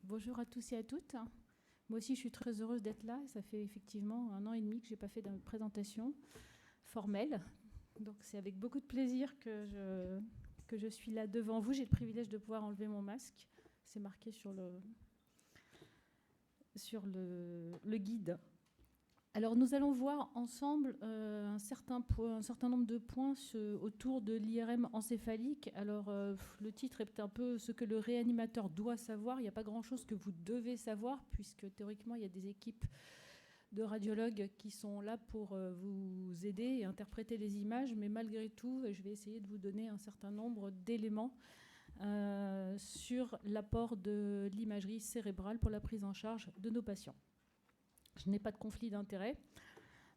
Bonjour à tous et à toutes. Moi aussi, je suis très heureuse d'être là. Ça fait effectivement 1 an et demi que je n'ai pas fait de présentation formelle. Donc c'est avec beaucoup de plaisir que je suis là devant vous. J'ai le privilège de pouvoir enlever mon masque. C'est marqué sur le guide. Alors nous allons voir ensemble un certain nombre de points autour de l'IRM encéphalique. Alors le titre est un peu ce que le réanimateur doit savoir. Il n'y a pas grand-chose que vous devez savoir puisque théoriquement il y a des équipes de radiologues qui sont là pour vous aider et interpréter les images. Mais malgré tout, je vais essayer de vous donner un certain nombre d'éléments sur l'apport de l'imagerie cérébrale pour la prise en charge de nos patients. Je n'ai pas de conflit d'intérêt.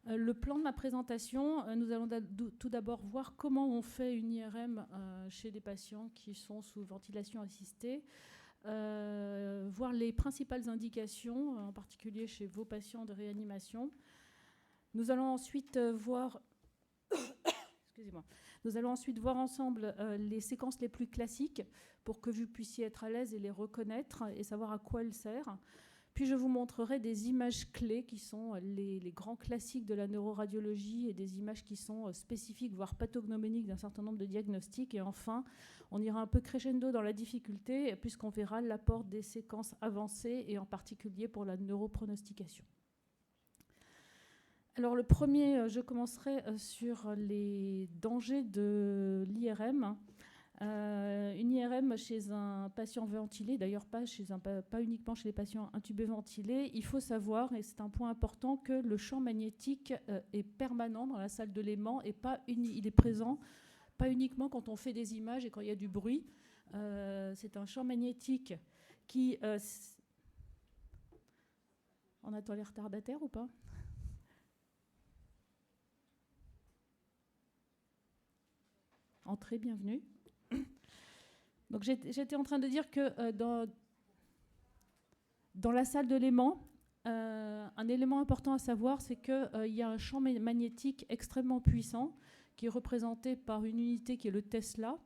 Le plan de ma présentation, nous allons tout d'abord voir comment on fait une IRM chez des patients qui sont sous ventilation assistée, voir les principales indications, en particulier chez vos patients de réanimation. Nous allons ensuite voir... Excusez-moi. Nous allons ensuite voir ensemble les séquences les plus classiques pour que vous puissiez être à l'aise et les reconnaître et savoir à quoi elles servent. Puis je vous montrerai des images clés qui sont les grands classiques de la neuroradiologie et des images qui sont spécifiques, voire pathognomoniques d'un certain nombre de diagnostics. Et enfin, on ira un peu crescendo dans la difficulté puisqu'on verra l'apport des séquences avancées et en particulier pour la neuropronostication. Alors le premier, je commencerai sur les dangers de l'IRM. Une IRM chez un patient ventilé, d'ailleurs pas uniquement chez les patients intubés ventilés, il faut savoir, et c'est un point important, que le champ magnétique est permanent dans la salle de Lehmann et il est présent pas uniquement quand on fait des images et quand il y a du bruit. C'est un champ magnétique qui... On attend les retardataires ou pas ? Entrez, bienvenue. Donc j'étais en train de dire que dans la salle de Lehmann, un élément important à savoir, c'est qu'il y a un champ magnétique extrêmement puissant qui est représenté par une unité qui est le Tesla,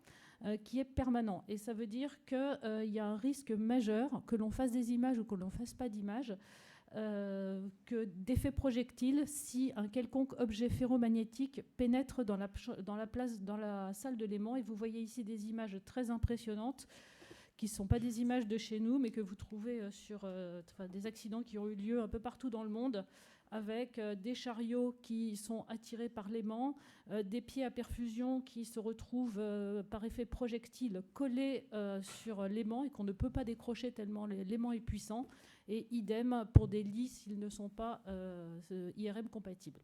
qui est permanent. Et ça veut dire qu'il y a un risque majeur, que l'on fasse des images ou que l'on ne fasse pas d'images, d'effet projectile si un quelconque objet ferromagnétique pénètre dans la salle de Lehmann. Et vous voyez ici des images très impressionnantes qui ne sont pas des images de chez nous, mais que vous trouvez sur des accidents qui ont eu lieu un peu partout dans le monde, avec des chariots qui sont attirés par l'aimant, des pieds à perfusion qui se retrouvent par effet projectile collés sur l'aimant et qu'on ne peut pas décrocher tellement l'aimant est puissant, et idem pour des lits s'ils ne sont pas IRM compatibles.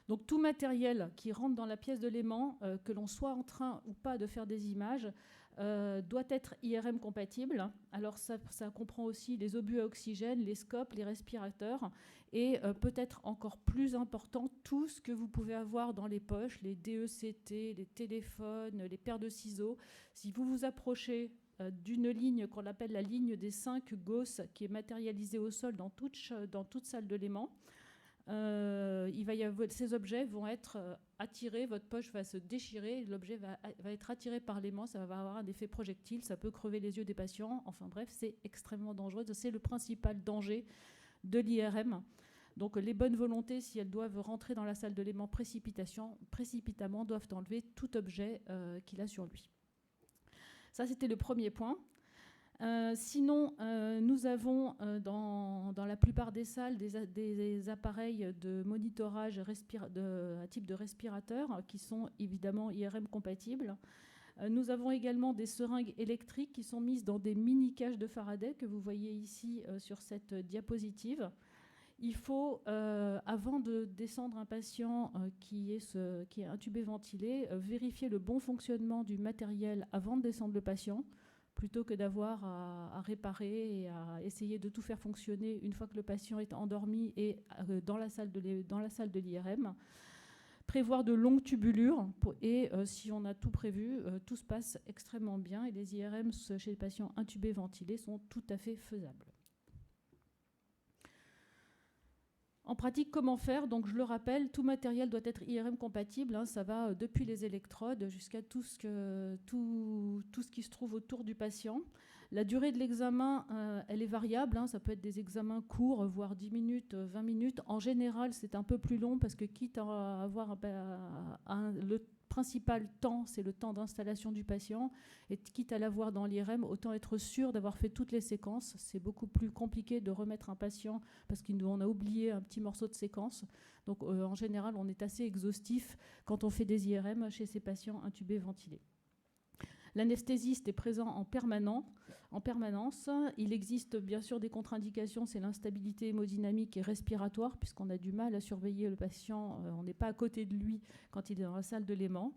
Donc tout matériel qui rentre dans la pièce de l'aimant, que l'on soit en train ou pas de faire des images, doit être IRM compatible. Alors ça comprend aussi les obus à oxygène, les scopes, les respirateurs et peut-être encore plus important, tout ce que vous pouvez avoir dans les poches, les DECT, les téléphones, les paires de ciseaux. Si vous vous approchez d'une ligne qu'on appelle la ligne des 5 Gauss, qui est matérialisée au sol dans toute salle de Lehmann, ces objets vont être attirés, votre poche va se déchirer, l'objet va être attiré par l'aimant, ça va avoir un effet projectile, ça peut crever les yeux des patients. Enfin bref, c'est extrêmement dangereux. C'est le principal danger de l'IRM. Donc les bonnes volontés, si elles doivent rentrer dans la salle de Lehmann précipitamment, doivent enlever tout objet qu'il a sur lui. Ça, c'était le premier point. Sinon, nous avons dans la plupart des salles des appareils de monitorage à type de respirateur qui sont évidemment IRM compatibles. Nous avons également des seringues électriques qui sont mises dans des mini-cages de Faraday que vous voyez ici sur cette diapositive. Il faut, avant de descendre un patient qui est intubé ventilé, vérifier le bon fonctionnement du matériel avant de descendre le patient, plutôt que d'avoir à réparer et à essayer de tout faire fonctionner une fois que le patient est endormi et dans la salle de l'IRM. Prévoir de longues tubulures et si on a tout prévu, tout se passe extrêmement bien et les IRM chez les patients intubés ventilés sont tout à fait faisables. En pratique, comment faire? Donc, je le rappelle, tout matériel doit être IRM compatible. Hein, ça va depuis les électrodes jusqu'à tout ce qui se trouve autour du patient. La durée de l'examen, elle est variable, hein, ça peut être des examens courts, voire 10 minutes, 20 minutes. En général, c'est un peu plus long parce que quitte à avoir le principal temps, c'est le temps d'installation du patient. Et quitte à l'avoir dans l'IRM, autant être sûr d'avoir fait toutes les séquences. C'est beaucoup plus compliqué de remettre un patient parce qu'on a oublié un petit morceau de séquence. Donc en général, on est assez exhaustif quand on fait des IRM chez ces patients intubés ventilés. L'anesthésiste est présent en permanence. Il existe bien sûr des contre-indications, c'est l'instabilité hémodynamique et respiratoire, puisqu'on a du mal à surveiller le patient, on n'est pas à côté de lui quand il est dans la salle de léman.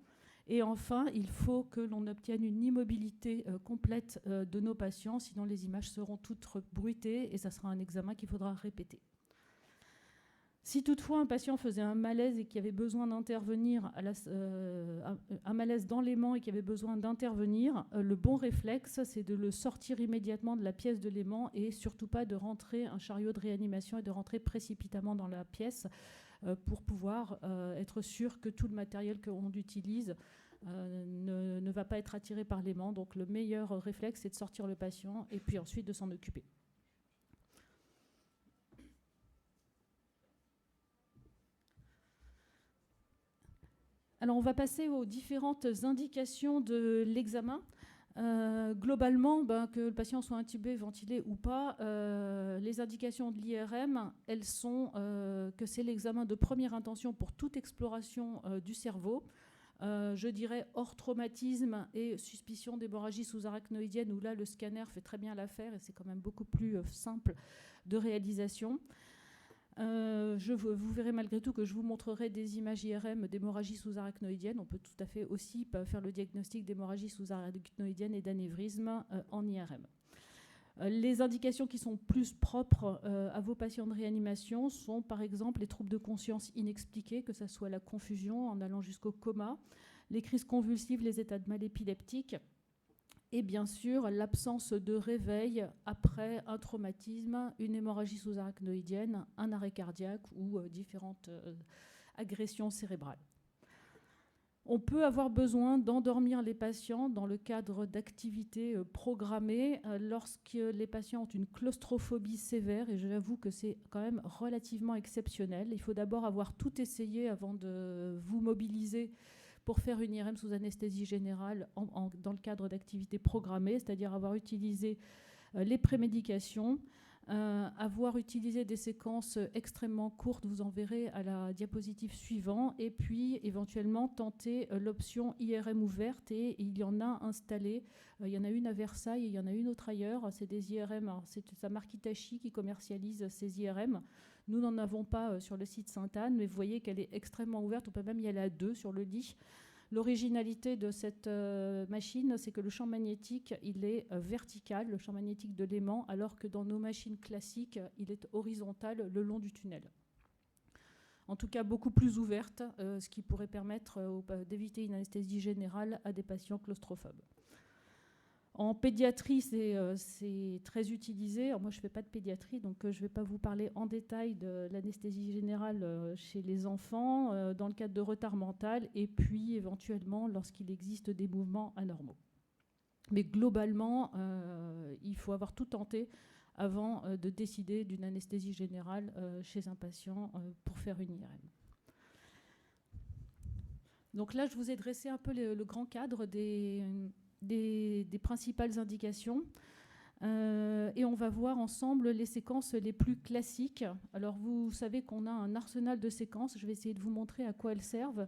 Et enfin, il faut que l'on obtienne une immobilité complète de nos patients, sinon les images seront toutes bruitées et ça sera un examen qu'il faudra répéter. Si toutefois un patient faisait un malaise et qui avait besoin d'intervenir, un malaise dans l'aimant et qui avait besoin d'intervenir, le bon réflexe, c'est de le sortir immédiatement de la pièce de l'aimant et surtout pas de rentrer un chariot de réanimation et de rentrer précipitamment dans la pièce pour pouvoir être sûr que tout le matériel qu'on utilise ne va pas être attiré par l'aimant. Donc le meilleur réflexe, c'est de sortir le patient et puis ensuite de s'en occuper. Alors, on va passer aux différentes indications de l'examen. Globalement, que le patient soit intubé, ventilé ou pas, les indications de l'IRM, elles sont que c'est l'examen de première intention pour toute exploration du cerveau. Je dirais hors traumatisme et suspicion d'hémorragie sous-arachnoïdienne, où là, le scanner fait très bien l'affaire et c'est quand même beaucoup plus simple de réalisation. Vous verrez malgré tout que je vous montrerai des images IRM d'hémorragie sous-arachnoïdienne. On peut tout à fait aussi faire le diagnostic d'hémorragie sous-arachnoïdienne et d'anévrisme en IRM. Les indications qui sont plus propres à vos patients de réanimation sont par exemple les troubles de conscience inexpliqués, que ce soit la confusion en allant jusqu'au coma, les crises convulsives, les états de mal épileptique, et bien sûr l'absence de réveil après un traumatisme, une hémorragie sous-arachnoïdienne, un arrêt cardiaque ou différentes agressions cérébrales. On peut avoir besoin d'endormir les patients dans le cadre d'activités programmées lorsque les patients ont une claustrophobie sévère, et j'avoue que c'est quand même relativement exceptionnel. Il faut d'abord avoir tout essayé avant de vous mobiliser pour faire une IRM sous anesthésie générale dans le cadre d'activités programmées, c'est-à-dire avoir utilisé les prémédications, avoir utilisé des séquences extrêmement courtes, vous en verrez à la diapositive suivante, et puis éventuellement tenter l'option IRM ouverte, et il y en a installé. Il y en a une à Versailles et il y en a une autre ailleurs. C'est des IRM, c'est sa marque Hitachi qui commercialise ces IRM. Nous n'en avons pas sur le site Sainte-Anne, mais vous voyez qu'elle est extrêmement ouverte. On peut même y aller à deux sur le lit. L'originalité de cette machine, c'est que le champ magnétique, il est vertical, le champ magnétique de l'aimant, alors que dans nos machines classiques, il est horizontal le long du tunnel. En tout cas, beaucoup plus ouverte, ce qui pourrait permettre d'éviter une anesthésie générale à des patients claustrophobes. En pédiatrie, c'est très utilisé. Alors moi, je ne fais pas de pédiatrie, donc je ne vais pas vous parler en détail de l'anesthésie générale chez les enfants, dans le cadre de retard mental, et puis éventuellement lorsqu'il existe des mouvements anormaux. Mais globalement, il faut avoir tout tenté avant de décider d'une anesthésie générale chez un patient pour faire une IRM. Donc là, je vous ai dressé un peu le grand cadre des principales indications. Et on va voir ensemble les séquences les plus classiques. Alors vous savez qu'on a un arsenal de séquences. Je vais essayer de vous montrer à quoi elles servent.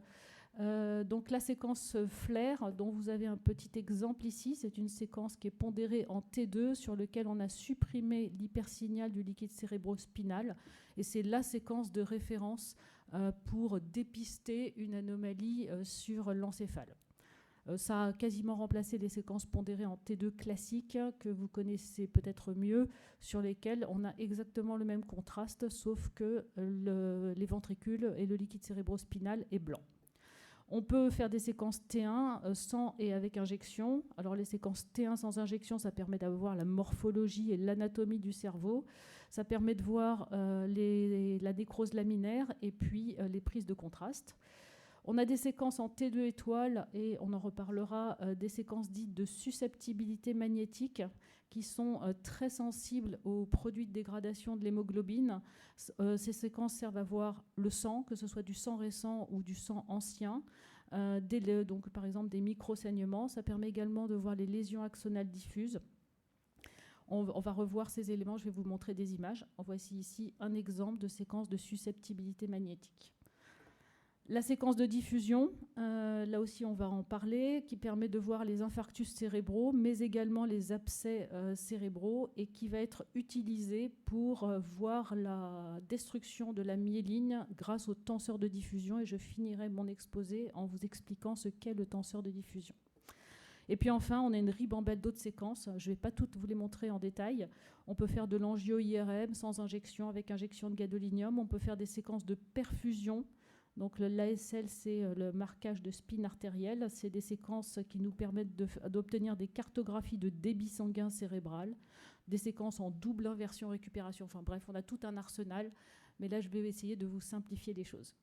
Donc la séquence FLAIR, dont vous avez un petit exemple ici, c'est une séquence qui est pondérée en T2 sur laquelle on a supprimé l'hypersignal du liquide cérébrospinal. Et c'est la séquence de référence pour dépister une anomalie sur l'encéphale. Ça a quasiment remplacé les séquences pondérées en T2 classiques que vous connaissez peut-être mieux, sur lesquelles on a exactement le même contraste, sauf que les ventricules et le liquide cérébrospinal est blanc. On peut faire des séquences T1 sans et avec injection. Alors les séquences T1 sans injection, ça permet d'avoir la morphologie et l'anatomie du cerveau. Ça permet de voir la nécrose laminaire et puis les prises de contraste. On a des séquences en T2 étoiles et on en reparlera, des séquences dites de susceptibilité magnétique qui sont très sensibles aux produits de dégradation de l'hémoglobine. Ces séquences servent à voir le sang, que ce soit du sang récent ou du sang ancien. Donc, par exemple, des micro-saignements. Ça permet également de voir les lésions axonales diffuses. On va revoir ces éléments, je vais vous montrer des images. Voici ici un exemple de séquence de susceptibilité magnétique. La séquence de diffusion, là aussi on va en parler, qui permet de voir les infarctus cérébraux, mais également les abcès cérébraux, et qui va être utilisée pour voir la destruction de la myéline grâce au tenseur de diffusion. Et je finirai mon exposé en vous expliquant ce qu'est le tenseur de diffusion. Et puis enfin, on a une ribambelle d'autres séquences. Je ne vais pas toutes vous les montrer en détail. On peut faire de l'angio-IRM sans injection, avec injection de gadolinium. On peut faire des séquences de perfusion. Donc l'ASL, c'est le marquage de spin artériel. C'est des séquences qui nous permettent d'obtenir des cartographies de débit sanguin cérébral, des séquences en double inversion récupération. Enfin bref, on a tout un arsenal. Mais là, je vais essayer de vous simplifier les choses.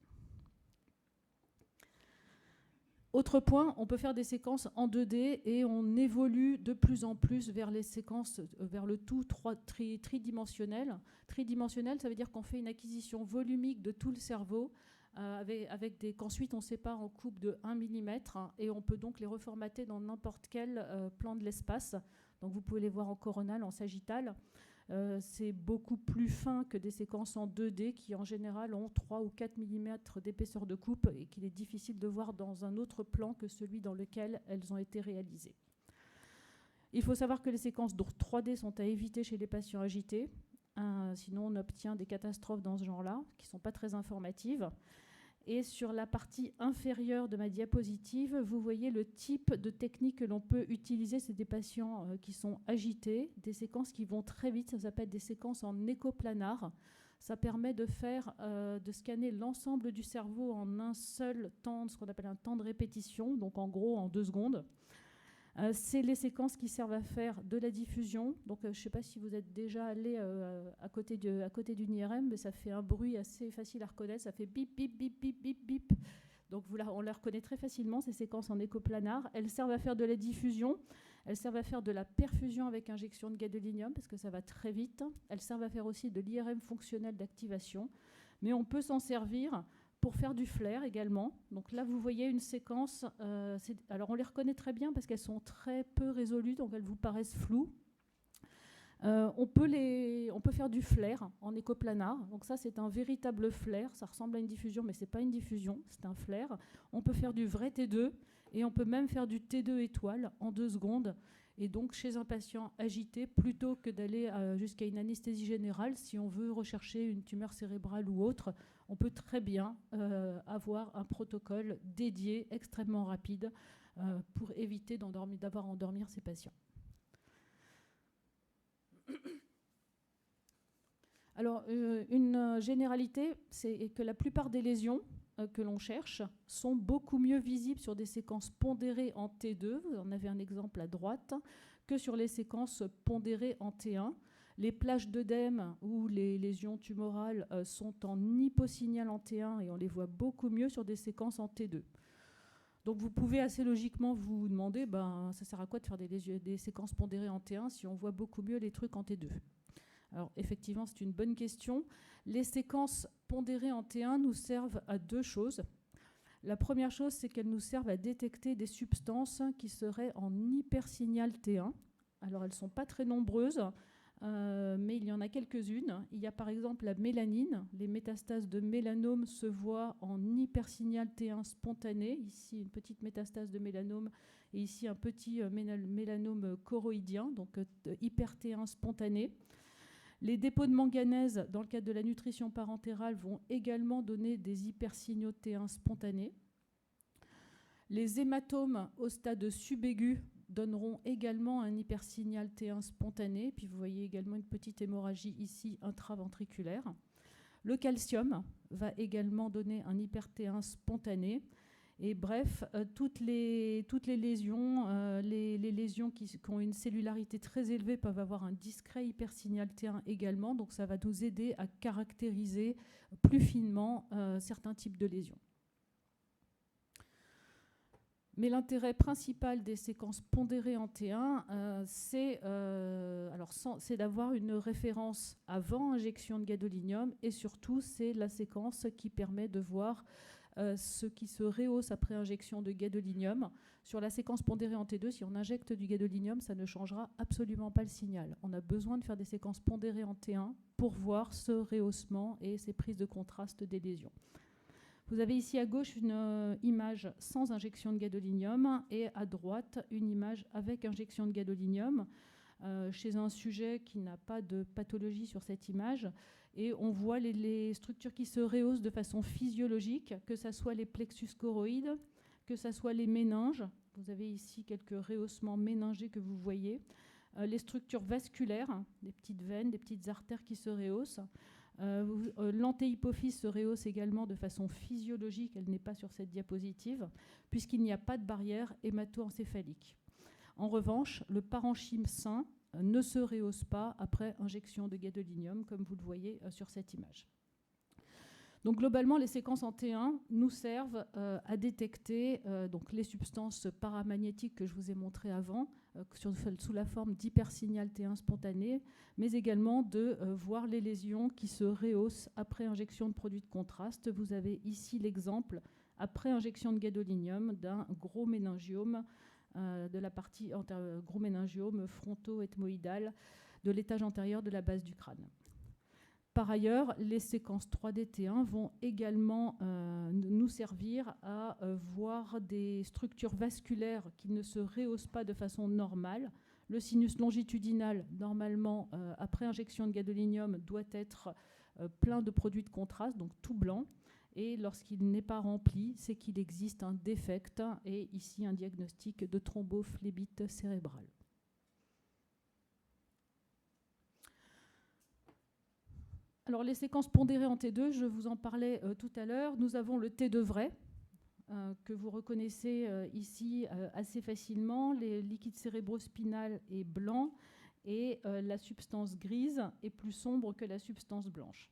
Autre point, on peut faire des séquences en 2D et on évolue de plus en plus vers les séquences, vers le tout tridimensionnel. Tridimensionnel, ça veut dire qu'on fait une acquisition volumique de tout le cerveau qu'ensuite on sépare en coupes de 1 mm et on peut donc les reformater dans n'importe quel plan de l'espace. Donc vous pouvez les voir en coronal, en sagittal. C'est beaucoup plus fin que des séquences en 2D qui en général ont 3 ou 4 mm d'épaisseur de coupe et qu'il est difficile de voir dans un autre plan que celui dans lequel elles ont été réalisées. Il faut savoir que les séquences 3D sont à éviter chez les patients agités. Sinon on obtient des catastrophes dans ce genre-là qui ne sont pas très informatives. Et sur la partie inférieure de ma diapositive, vous voyez le type de technique que l'on peut utiliser. C'est des patients qui sont agités, des séquences qui vont très vite. Ça s'appelle des séquences en écoplanar. Ça permet de scanner l'ensemble du cerveau en un seul temps, ce qu'on appelle un temps de répétition, donc en gros en 2 secondes. C'est les séquences qui servent à faire de la diffusion. Donc, je ne sais pas si vous êtes déjà allé à côté d'une IRM, mais ça fait un bruit assez facile à reconnaître. Ça fait bip, bip, bip, bip, bip, bip. Donc, on les reconnaît très facilement, ces séquences en écoplanar. Elles servent à faire de la diffusion. Elles servent à faire de la perfusion avec injection de gadolinium, parce que ça va très vite. Elles servent à faire aussi de l'IRM fonctionnel d'activation. Mais on peut s'en servir pour faire du flair également. Donc là, vous voyez une séquence. Alors, on les reconnaît très bien parce qu'elles sont très peu résolues, donc elles vous paraissent floues. On peut faire du flair en écoplanar. Donc ça, c'est un véritable flair. Ça ressemble à une diffusion, mais ce n'est pas une diffusion, c'est un flair. On peut faire du vrai T2 et on peut même faire du T2 étoile en 2 secondes. Et donc, chez un patient agité, plutôt que d'aller jusqu'à une anesthésie générale, si on veut rechercher une tumeur cérébrale ou autre, on peut très bien avoir un protocole dédié, extrêmement rapide, pour éviter d'avoir à endormir ces patients. Alors, une généralité, c'est que la plupart des lésions que l'on cherche sont beaucoup mieux visibles sur des séquences pondérées en T2, vous en avez un exemple à droite, que sur les séquences pondérées en T1. Les plages d'œdème ou les lésions tumorales sont en hyposignal en T1 et on les voit beaucoup mieux sur des séquences en T2. Donc vous pouvez assez logiquement vous demander, ça sert à quoi de faire des séquences pondérées en T1 si on voit beaucoup mieux les trucs en T2 ? Alors effectivement, c'est une bonne question. Les séquences pondérées en T1 nous servent à 2 choses. La première chose, c'est qu'elles nous servent à détecter des substances qui seraient en hypersignal T1. Alors elles ne sont pas très nombreuses, mais il y en a quelques-unes. Il y a par exemple la mélanine. Les métastases de mélanome se voient en hypersignal T1 spontané. Ici, une petite métastase de mélanome et ici un petit mélanome choroïdien, donc hyper T1 spontané. Les dépôts de manganèse, dans le cadre de la nutrition parentérale, vont également donner des hypersignaux T1 spontanés. Les hématomes au stade subaigu donneront également un hypersignal T1 spontané. Puis vous voyez également une petite hémorragie ici intraventriculaire. Le calcium va également donner un hyper T1 spontané. Et bref, toutes les lésions, les lésions qui ont une cellularité très élevée peuvent avoir un discret hypersignal T1 également. Donc ça va nous aider à caractériser plus finement certains types de lésions. Mais l'intérêt principal des séquences pondérées en T1, c'est d'avoir une référence avant injection de gadolinium, et surtout c'est la séquence qui permet de voir ce qui se rehausse après injection de gadolinium. Sur la séquence pondérée en T2, si on injecte du gadolinium, ça ne changera absolument pas le signal. On a besoin de faire des séquences pondérées en T1 pour voir ce rehaussement et ces prises de contraste des lésions. Vous avez ici à gauche une image sans injection de gadolinium et à droite une image avec injection de gadolinium chez un sujet qui n'a pas de pathologie sur cette image. Et on voit les structures qui se rehaussent de façon physiologique, que ce soit les plexus choroïdes, que ce soit les méninges. Vous avez ici quelques rehaussements méningés que vous voyez. Les structures vasculaires, des petites veines, des petites artères qui se rehaussent. L'antéhypophyse se rehausse également de façon physiologique, elle n'est pas sur cette diapositive, puisqu'il n'y a pas de barrière hémato-encéphalique. En revanche, le parenchyme sain ne se rehausse pas après injection de gadolinium, comme vous le voyez sur cette image. Donc globalement, les séquences en T1 nous servent à détecter donc les substances paramagnétiques que je vous ai montrées avant, sous la forme d'hypersignal T1 spontané, mais également de voir les lésions qui se rehaussent après injection de produits de contraste. Vous avez ici l'exemple, après injection de gadolinium, d'un gros méningiome, de la partie gros méningiome fronto-ethmoïdal de l'étage antérieur de la base du crâne. Par ailleurs, les séquences 3D T1 vont également nous servir à voir des structures vasculaires qui ne se rehaussent pas de façon normale. Le sinus longitudinal, normalement, après injection de gadolinium, doit être plein de produits de contraste, donc tout blanc. Et lorsqu'il n'est pas rempli, c'est qu'il existe un défect et ici un diagnostic de thrombophlébite cérébrale. Alors les séquences pondérées en T2, je vous en parlais tout à l'heure. Nous avons le T2 vrai, que vous reconnaissez ici assez facilement. Le liquide cérébrospinal est blanc et la substance grise est plus sombre que la substance blanche.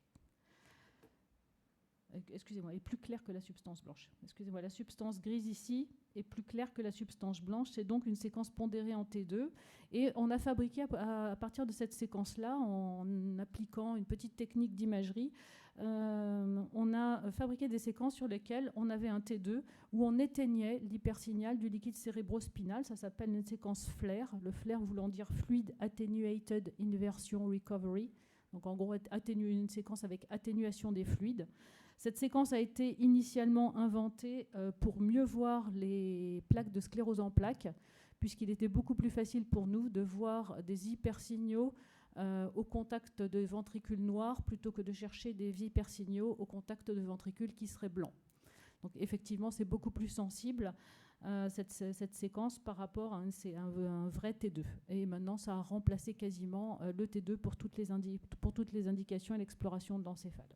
Excusez-moi, est plus claire que la substance blanche. Excusez-moi, la substance grise ici est plus claire que la substance blanche. C'est donc une séquence pondérée en T2. Et on a fabriqué à partir de cette séquence-là, en appliquant une petite technique d'imagerie, on a fabriqué des séquences sur lesquelles on avait un T2 où on éteignait l'hypersignal du liquide cérébrospinal. Ça s'appelle une séquence FLAIR, le FLAIR voulant dire Fluid Attenuated Inversion Recovery. Donc en gros, une séquence avec atténuation des fluides. Cette séquence a été initialement inventée pour mieux voir les plaques de sclérose en plaques, puisqu'il était beaucoup plus facile pour nous de voir des hypersignaux au contact de ventricules noirs plutôt que de chercher des hypersignaux au contact de ventricules qui seraient blancs. Donc effectivement, c'est beaucoup plus sensible cette séquence par rapport à un vrai T2. Et maintenant, ça a remplacé quasiment le T2 pour toutes les indications et l'exploration de l'encéphale.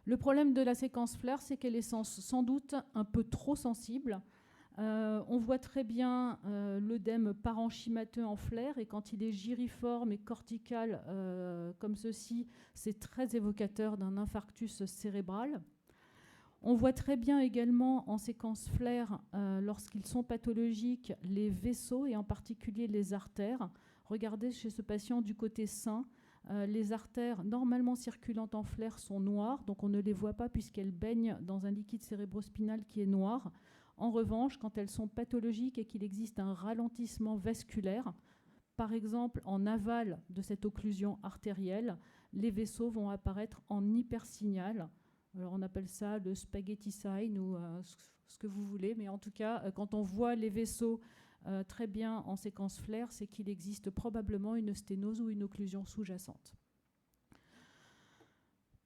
Le problème de la séquence FLAIR, c'est qu'elle est sans doute un peu trop sensible. On voit très bien l'œdème parenchymateux en FLAIR, et quand il est giriforme et cortical comme ceci, c'est très évocateur d'un infarctus cérébral. On voit très bien également en séquence FLAIR, lorsqu'ils sont pathologiques, les vaisseaux et en particulier les artères. Regardez chez ce patient du côté sain, les artères normalement circulantes en FLAIR sont noires, donc on ne les voit pas puisqu'elles baignent dans un liquide cérébrospinal qui est noir. En revanche, quand elles sont pathologiques et qu'il existe un ralentissement vasculaire, par exemple en aval de cette occlusion artérielle, les vaisseaux vont apparaître en hypersignal. Alors on appelle ça le spaghetti sign ou ce que vous voulez, mais en tout cas, quand on voit les vaisseaux très bien en séquence FLAIR, c'est qu'il existe probablement une sténose ou une occlusion sous-jacente.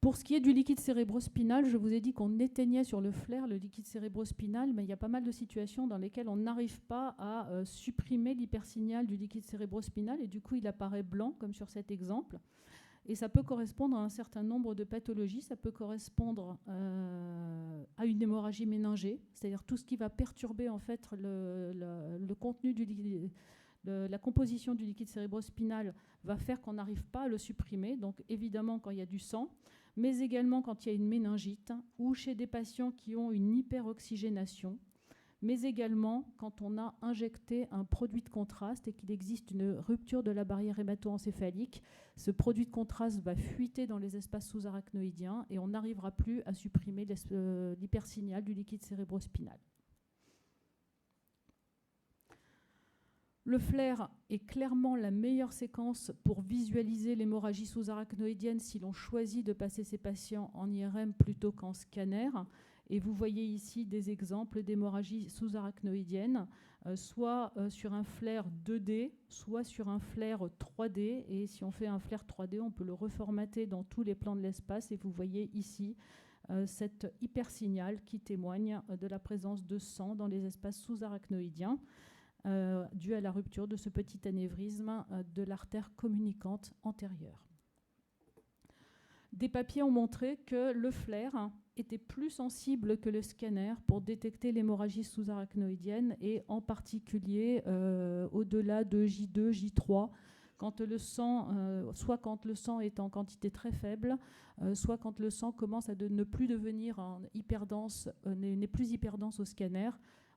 Pour ce qui est du liquide cérébrospinal, je vous ai dit qu'on éteignait sur le FLAIR le liquide cérébrospinal, mais il y a pas mal de situations dans lesquelles on n'arrive pas à supprimer l'hypersignal du liquide cérébrospinal et du coup il apparaît blanc, comme sur cet exemple. Et ça peut correspondre à un certain nombre de pathologies. Ça peut correspondre à une hémorragie méningée, c'est-à-dire tout ce qui va perturber en fait le contenu du liquide, la composition du liquide cérébrospinal va faire qu'on n'arrive pas à le supprimer. Donc évidemment quand il y a du sang, mais également quand il y a une méningite ou chez des patients qui ont une hyperoxygénation. mais également quand on a injecté un produit de contraste et qu'il existe une rupture de la barrière hémato-encéphalique. Ce produit de contraste va fuiter dans les espaces sous-arachnoïdiens et on n'arrivera plus à supprimer l'hypersignal du liquide cérébrospinal. Le flair est clairement la meilleure séquence pour visualiser l'hémorragie sous-arachnoïdienne si l'on choisit de passer ces patients en IRM plutôt qu'en scanner. Et vous voyez ici des exemples d'hémorragie sous-arachnoïdienne, soit sur un flair 2D, soit sur un flair 3D. Et si on fait un flair 3D, on peut le reformater dans tous les plans de l'espace. Et vous voyez ici cet hypersignal qui témoigne de la présence de sang dans les espaces sous-arachnoïdiens, dû à la rupture de ce petit anévrisme de l'artère communicante antérieure. Des papiers ont montré que le flair était plus sensible que le scanner pour détecter l'hémorragie sous-arachnoïdienne et en particulier au-delà de J2, J3, quand le sang, soit quand le sang est en quantité très faible, soit quand le sang commence à ne plus devenir hyperdense, n'est plus hyperdense au scanner.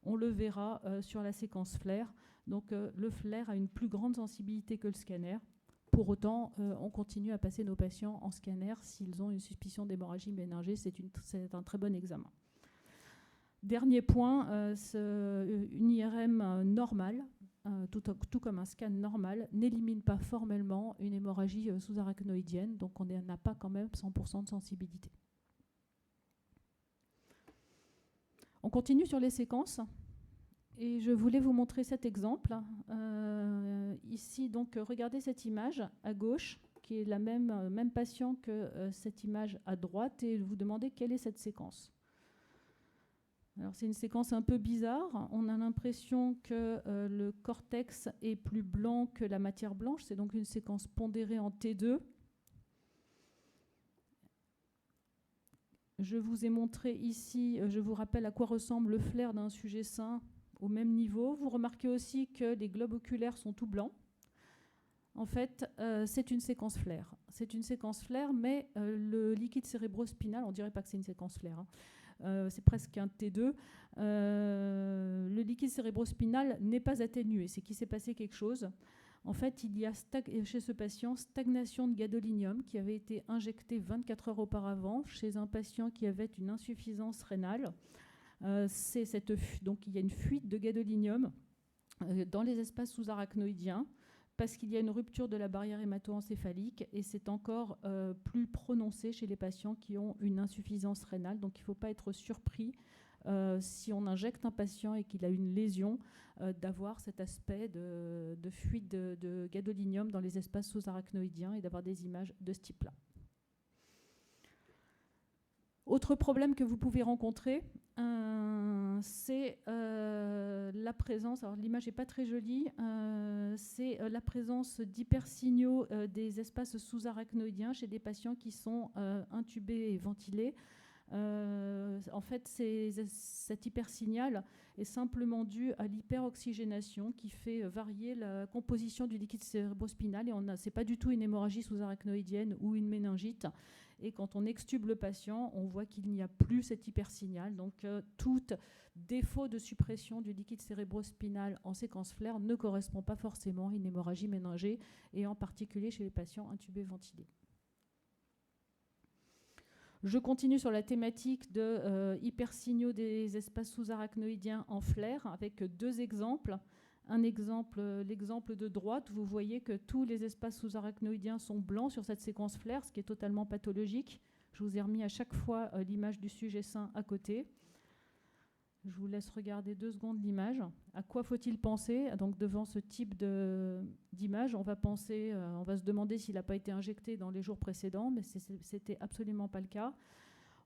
On le verra sur la séquence flair. Donc le flair a une plus grande sensibilité que le scanner. Pour autant, on continue à passer nos patients en scanner s'ils ont une suspicion d'hémorragie méningée. C'est un très bon examen. Dernier point, une IRM normale, tout comme un scan normal, n'élimine pas formellement une hémorragie sous-arachnoïdienne. Donc on n'a pas quand même 100% de sensibilité. On continue sur les séquences. Et je voulais vous montrer cet exemple. Ici, donc, regardez cette image à gauche, qui est la même patient que cette image à droite, et vous demandez quelle est cette séquence. Alors, c'est une séquence un peu bizarre. On a l'impression que le cortex est plus blanc que la matière blanche. C'est donc une séquence pondérée en T2. Je vous ai montré ici, je vous rappelle à quoi ressemble le flair d'un sujet sain au même niveau. Vous remarquez aussi que les globes oculaires sont tout blancs. En fait, c'est une séquence flair. C'est une séquence flair, mais le liquide cérébrospinal, on ne dirait pas que c'est une séquence flair, hein. C'est presque un T2. Le liquide cérébrospinal n'est pas atténué. C'est qu'il s'est passé quelque chose. En fait, il y a chez ce patient stagnation de gadolinium qui avait été injecté 24 heures auparavant chez un patient qui avait une insuffisance rénale. Donc il y a une fuite de gadolinium dans les espaces sous-arachnoïdiens parce qu'il y a une rupture de la barrière hémato-encéphalique et c'est encore plus prononcé chez les patients qui ont une insuffisance rénale. Donc il ne faut pas être surpris si on injecte un patient et qu'il a une lésion d'avoir cet aspect de fuite de gadolinium dans les espaces sous-arachnoïdiens et d'avoir des images de ce type-là. Autre problème que vous pouvez rencontrer, c'est la présence, alors l'image n'est pas très jolie, c'est la présence d'hypersignaux des espaces sous-arachnoïdiens chez des patients qui sont intubés et ventilés. En fait, cet hypersignal est simplement dû à l'hyperoxygénation qui fait varier la composition du liquide cérébrospinal et ce n'est pas du tout une hémorragie sous-arachnoïdienne ou une méningite. Et quand on extube le patient, on voit qu'il n'y a plus cet hypersignal. Donc, tout défaut de suppression du liquide cérébrospinal en séquence flair ne correspond pas forcément à une hémorragie méningée, et en particulier chez les patients intubés ventilés. Je continue sur la thématique de hypersignaux des espaces sous-arachnoïdiens en flair avec deux exemples. Un exemple, l'exemple de droite, vous voyez que tous les espaces sous-arachnoïdiens sont blancs sur cette séquence flair, ce qui est totalement pathologique. Je vous ai remis à chaque fois l'image du sujet sain à côté. Je vous laisse regarder 2 secondes l'image. À quoi faut-il penser? Donc, devant ce type d'image, on va se demander s'il n'a pas été injecté dans les jours précédents, mais c'était absolument pas le cas.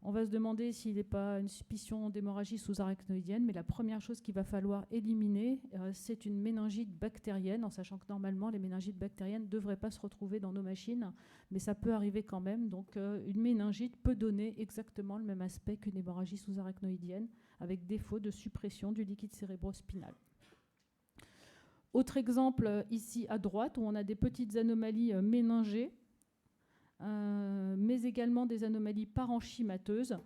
On va se demander s'il n'est pas une suspicion d'hémorragie sous-arachnoïdienne, mais la première chose qu'il va falloir éliminer, c'est une méningite bactérienne, en sachant que normalement, les méningites bactériennes ne devraient pas se retrouver dans nos machines, mais ça peut arriver quand même. Donc, une méningite peut donner exactement le même aspect qu'une hémorragie sous-arachnoïdienne, avec défaut de suppression du liquide cérébrospinal. Autre exemple ici à droite, où on a des petites anomalies méningées, mais également des anomalies parenchymateuses.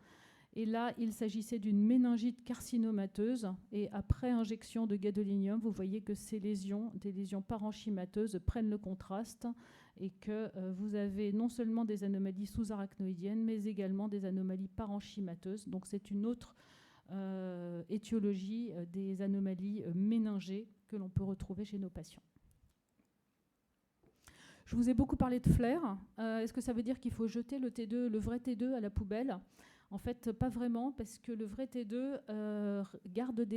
Et là, il s'agissait d'une méningite carcinomateuse. Et après injection de gadolinium, vous voyez que ces lésions, des lésions parenchymateuses, prennent le contraste et que vous avez non seulement des anomalies sous-arachnoïdiennes, mais également des anomalies parenchymateuses. Donc c'est une autre étiologie des anomalies méningées que l'on peut retrouver chez nos patients. Je vous ai beaucoup parlé de flair. Est-ce que ça veut dire qu'il faut jeter le T2, le vrai T2 à la poubelle ? En fait, pas vraiment, parce que le vrai T2 garde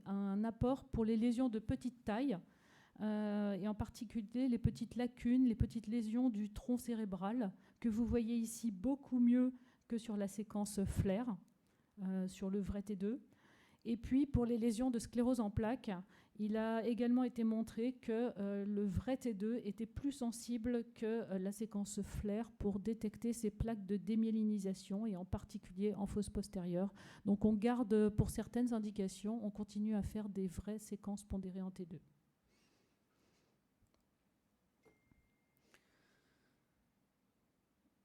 un apport pour les lésions de petite taille, et en particulier les petites lacunes, les petites lésions du tronc cérébral, que vous voyez ici beaucoup mieux que sur la séquence flair, sur le vrai T2. Et puis, pour les lésions de sclérose en plaques, il a également été montré que le vrai T2 était plus sensible que la séquence flair pour détecter ces plaques de démyélinisation, et en particulier en fosse postérieure. Donc on garde, pour certaines indications, on continue à faire des vraies séquences pondérées en T2.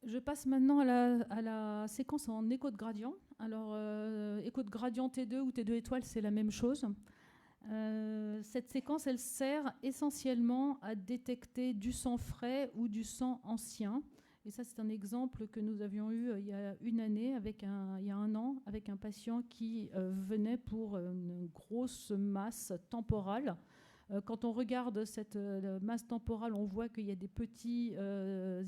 Je passe maintenant à la séquence en écho de gradient. Alors, écho de gradient T2 ou T2 étoile, c'est la même chose. Cette séquence, elle sert essentiellement à détecter du sang frais ou du sang ancien. Et ça, c'est un exemple que nous avions eu il y a une année, il y a un an, avec un patient qui venait pour une grosse masse temporale. Quand on regarde cette masse temporale, on voit qu'il y a des petits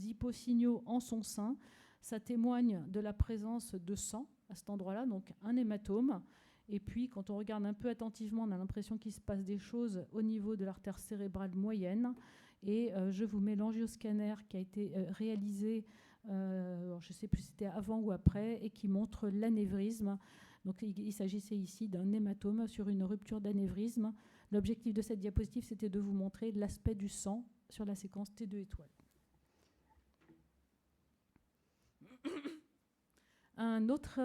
hyposignaux en son sein. Ça témoigne de la présence de sang à cet endroit-là, donc un hématome. Et puis, quand on regarde un peu attentivement, on a l'impression qu'il se passe des choses au niveau de l'artère cérébrale moyenne. Et je vous mets l'angioscanner qui a été réalisé, je ne sais plus si c'était avant ou après, et qui montre l'anévrisme. Donc, il s'agissait ici d'un hématome sur une rupture d'anévrisme. L'objectif de cette diapositive, c'était de vous montrer l'aspect du sang sur la séquence T2 étoile. Un autre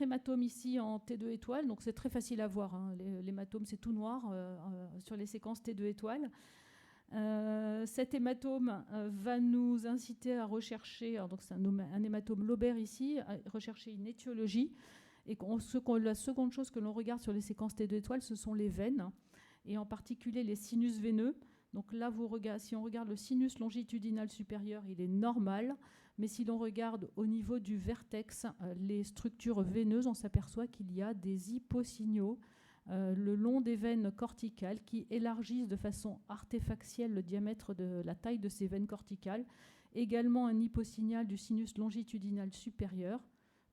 hématome ici en T2 étoile, donc c'est très facile à voir, hein. L'hématome, c'est tout noir sur les séquences T2 étoile. Cet hématome va nous inciter à rechercher, donc c'est un hématome lobaire ici, à rechercher une étiologie. Et la seconde chose que l'on regarde sur les séquences T2 étoiles, ce sont les veines, et en particulier les sinus veineux. Donc là, si on regarde le sinus longitudinal supérieur, il est normal. Mais si l'on regarde au niveau du vertex, les structures veineuses, on s'aperçoit qu'il y a des hyposignaux le long des veines corticales qui élargissent de façon artéfacielle le diamètre de la taille de ces veines corticales. Également un hyposignal du sinus longitudinal supérieur.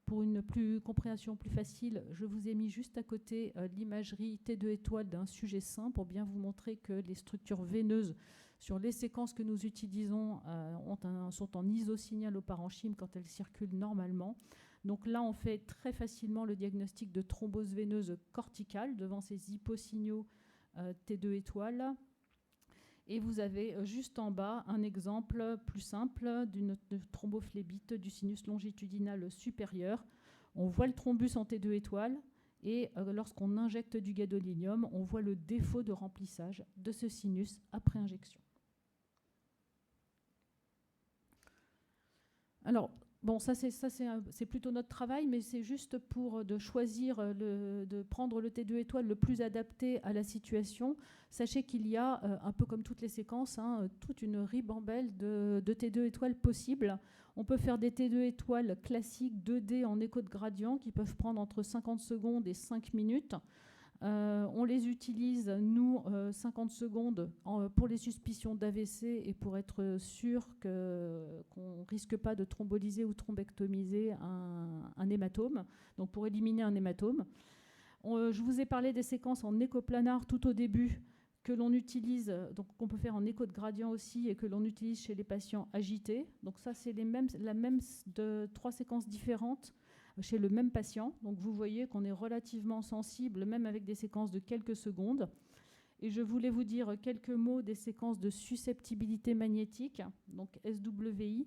Pour une compréhension plus facile, je vous ai mis juste à côté l'imagerie T2 étoile d'un sujet sain pour bien vous montrer que les structures veineuses sur les séquences que nous utilisons sont en isosignal au parenchyme quand elles circulent normalement. Donc là, on fait très facilement le diagnostic de thrombose veineuse corticale devant ces hyposignaux T2 étoile. Et vous avez juste en bas un exemple plus simple d'une thrombophlébite du sinus longitudinal supérieur. On voit le thrombus en T2 étoile et lorsqu'on injecte du gadolinium, on voit le défaut de remplissage de ce sinus après injection. Alors, bon, ça c'est plutôt notre travail, mais c'est juste pour de choisir, de prendre le T2 étoile le plus adapté à la situation. Sachez qu'il y a, un peu comme toutes les séquences, toute une ribambelle de T2 étoiles possibles. On peut faire des T2 étoiles classiques 2D en écho de gradient qui peuvent prendre entre 50 secondes et 5 minutes. On les utilise, nous, 50 secondes pour les suspicions d'AVC et pour être sûr qu'on ne risque pas de thromboliser ou thrombectomiser un hématome, donc pour éliminer un hématome. Je vous ai parlé des séquences en échoplanar tout au début que l'on utilise, donc qu'on peut faire en écho de gradient aussi et que l'on utilise chez les patients agités. Donc ça, c'est la même de 3 séquences différentes chez le même patient. Donc vous voyez qu'on est relativement sensible, même avec des séquences de quelques secondes. Et je voulais vous dire quelques mots des séquences de susceptibilité magnétique, donc SWI,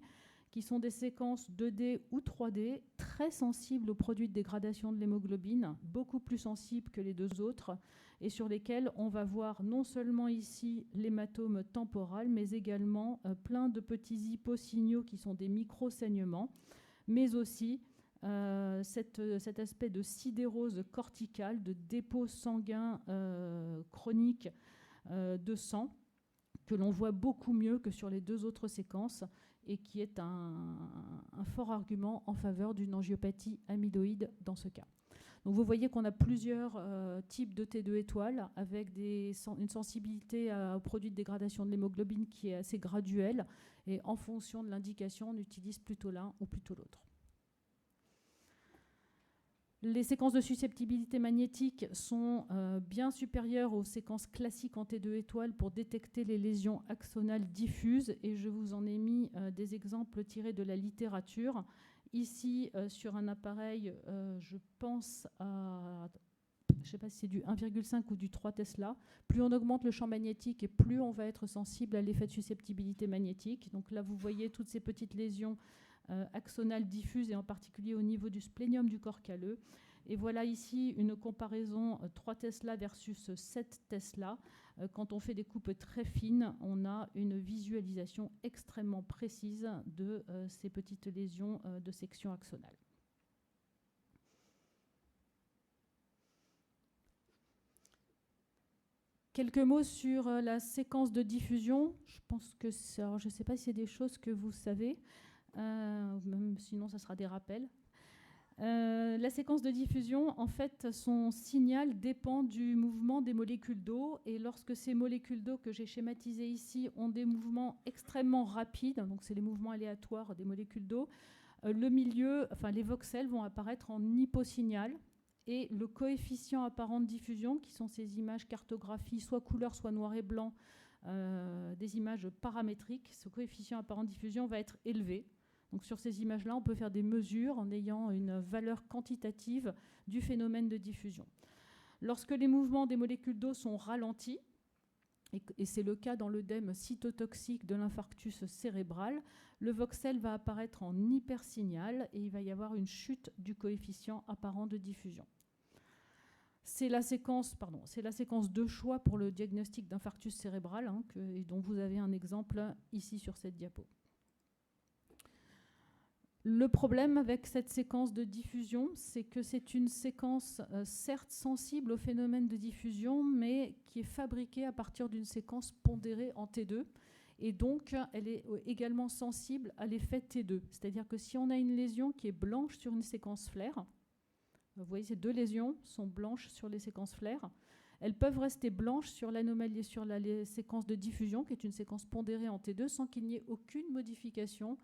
qui sont des séquences 2D ou 3D, très sensibles aux produits de dégradation de l'hémoglobine, beaucoup plus sensibles que les deux autres, et sur lesquelles on va voir non seulement ici l'hématome temporal, mais également plein de petits hyposignaux qui sont des micro-saignements, mais aussi cet aspect de sidérose corticale, de dépôt sanguin chronique de sang, que l'on voit beaucoup mieux que sur les 2 autres séquences et qui est un fort argument en faveur d'une angiopathie amyloïde dans ce cas. Donc vous voyez qu'on a plusieurs types de T2 étoiles avec une sensibilité aux produits de dégradation de l'hémoglobine qui est assez graduelle, et en fonction de l'indication, on utilise plutôt l'un ou plutôt l'autre. Les séquences de susceptibilité magnétique sont bien supérieures aux séquences classiques en T2 étoiles pour détecter les lésions axonales diffuses, et je vous en ai mis des exemples tirés de la littérature. Ici, sur un appareil, je pense à, je ne sais pas si c'est du 1,5 ou du 3 Tesla, plus on augmente le champ magnétique et plus on va être sensible à l'effet de susceptibilité magnétique. Donc là, vous voyez toutes ces petites lésions axonales diffuses, et en particulier au niveau du splénium du corps calleux. Et voilà ici une comparaison 3 Tesla versus 7 Tesla. Quand on fait des coupes très fines, on a une visualisation extrêmement précise de ces petites lésions de section axonale. Quelques mots sur la séquence de diffusion. Je pense que je ne sais pas si c'est des choses que vous savez, même sinon ça sera des rappels. La séquence de diffusion, en fait, son signal dépend du mouvement des molécules d'eau. Et lorsque ces molécules d'eau que j'ai schématisées ici ont des mouvements extrêmement rapides, donc c'est les mouvements aléatoires des molécules d'eau, le milieu, enfin les voxels vont apparaître en hyposignal. Et le coefficient apparent de diffusion, qui sont ces images cartographie, soit couleur, soit noir et blanc, des images paramétriques, ce coefficient apparent de diffusion va être élevé. Donc sur ces images-là, on peut faire des mesures en ayant une valeur quantitative du phénomène de diffusion. Lorsque les mouvements des molécules d'eau sont ralentis, et c'est le cas dans l'œdème cytotoxique de l'infarctus cérébral, le voxel va apparaître en hypersignal et il va y avoir une chute du coefficient apparent de diffusion. C'est la séquence de choix pour le diagnostic d'infarctus cérébral, et dont vous avez un exemple ici sur cette diapo. Le problème avec cette séquence de diffusion, c'est que c'est une séquence certes sensible au phénomène de diffusion, mais qui est fabriquée à partir d'une séquence pondérée en T2. Et donc, elle est également sensible à l'effet T2. C'est-à-dire que si on a une lésion qui est blanche sur une séquence flaire, vous voyez, ces 2 lésions sont blanches sur les séquences flaires. Elles peuvent rester blanches sur l'anomalie, sur la séquence de diffusion, qui est une séquence pondérée en T2, sans qu'il n'y ait aucune modification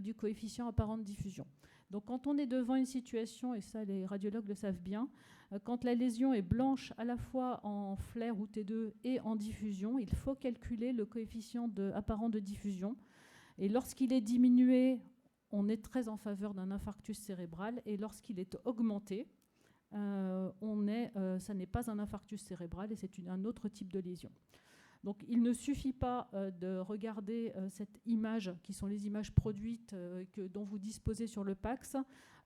du coefficient apparent de diffusion. Donc quand on est devant une situation, et ça les radiologues le savent bien, quand la lésion est blanche à la fois en flaire ou T2 et en diffusion, il faut calculer le coefficient apparent de diffusion. Et lorsqu'il est diminué, on est très en faveur d'un infarctus cérébral, et lorsqu'il est augmenté, ça n'est pas un infarctus cérébral et c'est un autre type de lésion. Donc il ne suffit pas de regarder cette image, qui sont les images produites dont vous disposez sur le PACS.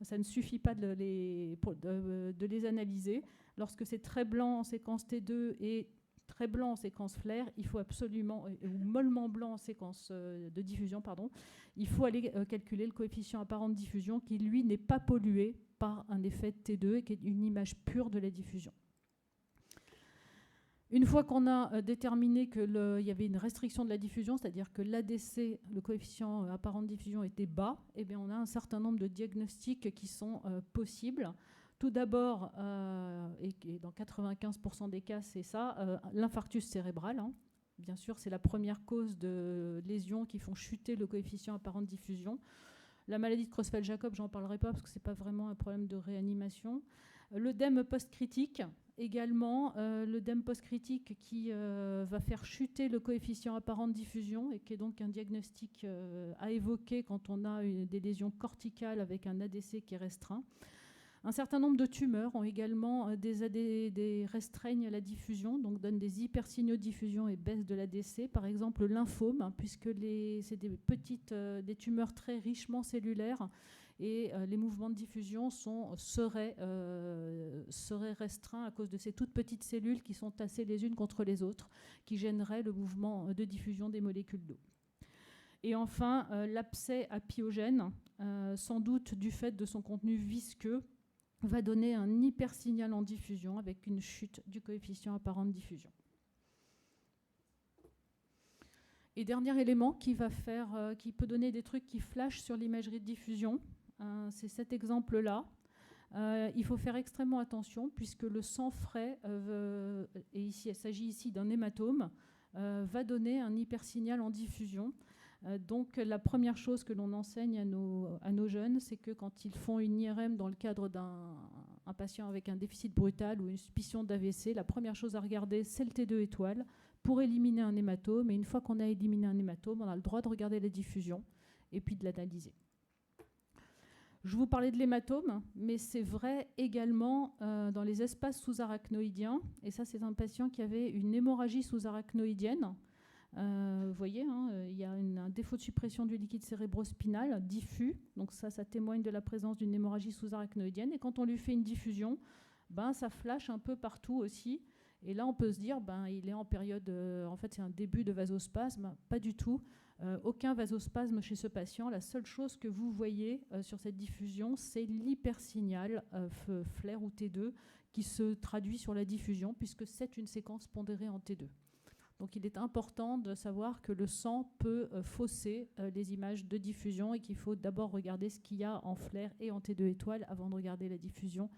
Ça ne suffit pas de les analyser. Lorsque c'est très blanc en séquence T2 et très blanc en séquence flaire, il faut absolument, ou mollement blanc en séquence de diffusion, pardon, il faut aller calculer le coefficient apparent de diffusion qui, lui, n'est pas pollué par un effet T2 et qui est une image pure de la diffusion. Une fois qu'on a déterminé qu'il y avait une restriction de la diffusion, c'est-à-dire que l'ADC, le coefficient apparent de diffusion, était bas, eh bien on a un certain nombre de diagnostics qui sont possibles. Tout d'abord, et dans 95% des cas, c'est ça, l'infarctus cérébral. Bien sûr, c'est la première cause de lésions qui font chuter le coefficient apparent de diffusion. La maladie de Creutzfeldt-Jakob, j'en parlerai pas parce que ce n'est pas vraiment un problème de réanimation. L'œdème post-critique, également, l'œdème post-critique qui va faire chuter le coefficient apparent de diffusion et qui est donc un diagnostic à évoquer quand on a des lésions corticales avec un ADC qui est restreint. Un certain nombre de tumeurs ont également restreignent la diffusion, donc donnent des hypersignaux de diffusion et baisse de l'ADC. Par exemple, le lymphome, puisque c'est des tumeurs très richement cellulaires et les mouvements de diffusion seraient restreints à cause de ces toutes petites cellules qui sont tassées les unes contre les autres, qui gêneraient le mouvement de diffusion des molécules d'eau. Et enfin, l'abcès à pyogène, sans doute du fait de son contenu visqueux, va donner un hypersignal en diffusion avec une chute du coefficient apparent de diffusion. Et dernier élément qui peut donner des trucs qui flashent sur l'imagerie de diffusion, c'est cet exemple-là. Il faut faire extrêmement attention puisque le sang frais, et ici, il s'agit ici d'un hématome, va donner un hypersignal en diffusion. Donc la première chose que l'on enseigne à nos jeunes, c'est que quand ils font une IRM dans le cadre d'un patient avec un déficit brutal ou une suspicion d'AVC, la première chose à regarder, c'est le T2 étoile pour éliminer un hématome. Et une fois qu'on a éliminé un hématome, on a le droit de regarder la diffusion et puis de l'analyser. Je vous parlais de l'hématome, mais c'est vrai également dans les espaces sous-arachnoïdiens. Et ça, c'est un patient qui avait une hémorragie sous-arachnoïdienne. Vous voyez, il y a un défaut de suppression du liquide cérébrospinal diffus. Donc ça témoigne de la présence d'une hémorragie sous-arachnoïdienne. Et quand on lui fait une diffusion, ça flash un peu partout aussi. Et là, on peut se dire, il est en période, en fait, c'est un début de vasospasme. Pas du tout. Aucun vasospasme chez ce patient. La seule chose que vous voyez sur cette diffusion, c'est l'hypersignal FLAIR ou T2 qui se traduit sur la diffusion puisque c'est une séquence pondérée en T2. Donc il est important de savoir que le sang peut fausser les images de diffusion et qu'il faut d'abord regarder ce qu'il y a en FLAIR et en T2 étoile avant de regarder la diffusion,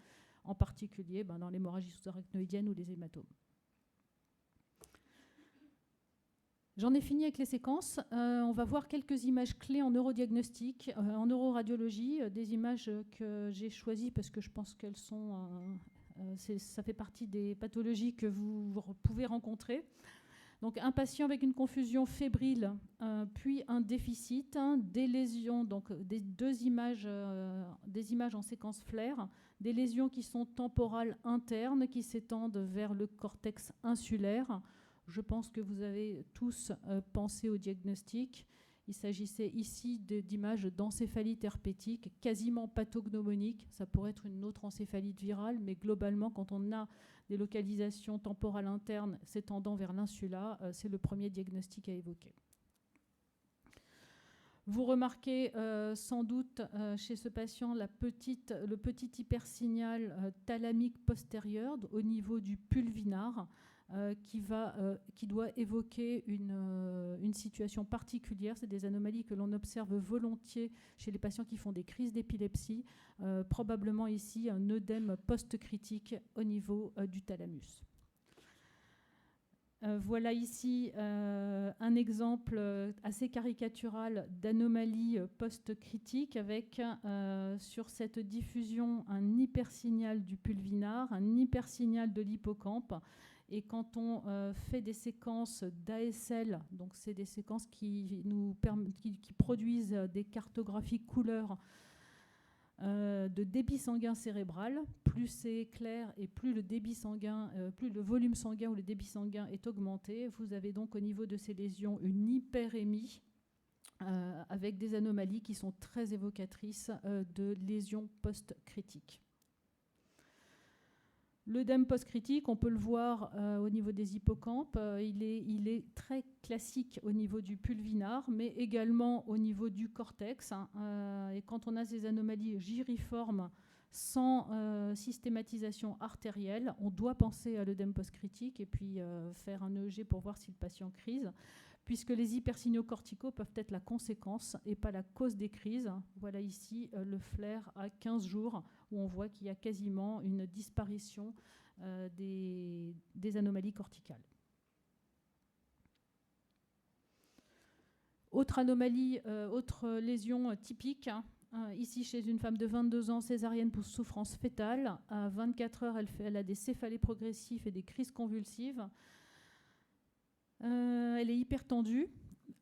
en particulier dans l'hémorragie sous-arachnoïdienne ou les hématomes. J'en ai fini avec les séquences. On va voir quelques images clés en neurodiagnostic, en neuroradiologie, des images que j'ai choisies parce que je pense qu'elles sont... ça fait partie des pathologies que vous pouvez rencontrer. Donc un patient avec une confusion fébrile, puis un déficit, des lésions, donc des images en séquence FLAIR, des lésions qui sont temporales internes, qui s'étendent vers le cortex insulaire. Je pense que vous avez tous pensé au diagnostic. Il s'agissait ici d'images d'encéphalite herpétique, quasiment pathognomonique. Ça pourrait être une autre encéphalite virale, mais globalement, quand on a des localisations temporales internes s'étendant vers l'insula, c'est le premier diagnostic à évoquer. Vous remarquez sans doute chez ce patient le petit hypersignal thalamique postérieur au niveau du pulvinar qui doit évoquer une situation particulière. C'est des anomalies que l'on observe volontiers chez les patients qui font des crises d'épilepsie, probablement ici un œdème post-critique au niveau du thalamus. Voilà ici un exemple assez caricatural d'anomalie post-critique avec sur cette diffusion un hypersignal du pulvinar, un hypersignal de l'hippocampe. Et quand on fait des séquences d'ASL, donc c'est des séquences qui produisent des cartographies couleurs de débit sanguin cérébral, plus c'est clair et plus le débit sanguin, plus le volume sanguin ou le débit sanguin est augmenté, vous avez donc au niveau de ces lésions une hyperémie avec des anomalies qui sont très évocatrices de lésions post-critiques. L'œdème post-critique, on peut le voir au niveau des hippocampes, il est très classique au niveau du pulvinar, mais également au niveau du cortex. Et quand on a ces anomalies giriformes sans systématisation artérielle, on doit penser à l'œdème post-critique et puis faire un EEG pour voir si le patient crise, puisque les hypersignaux corticaux peuvent être la conséquence et pas la cause des crises. Voilà ici le FLAIR à 15 jours, où on voit qu'il y a quasiment une disparition des anomalies corticales. Autre anomalie, autre lésion typique, ici chez une femme de 22 ans, césarienne pour souffrance fétale. À 24 heures, elle a des céphalées progressifs et des crises convulsives. Elle est hyper tendue.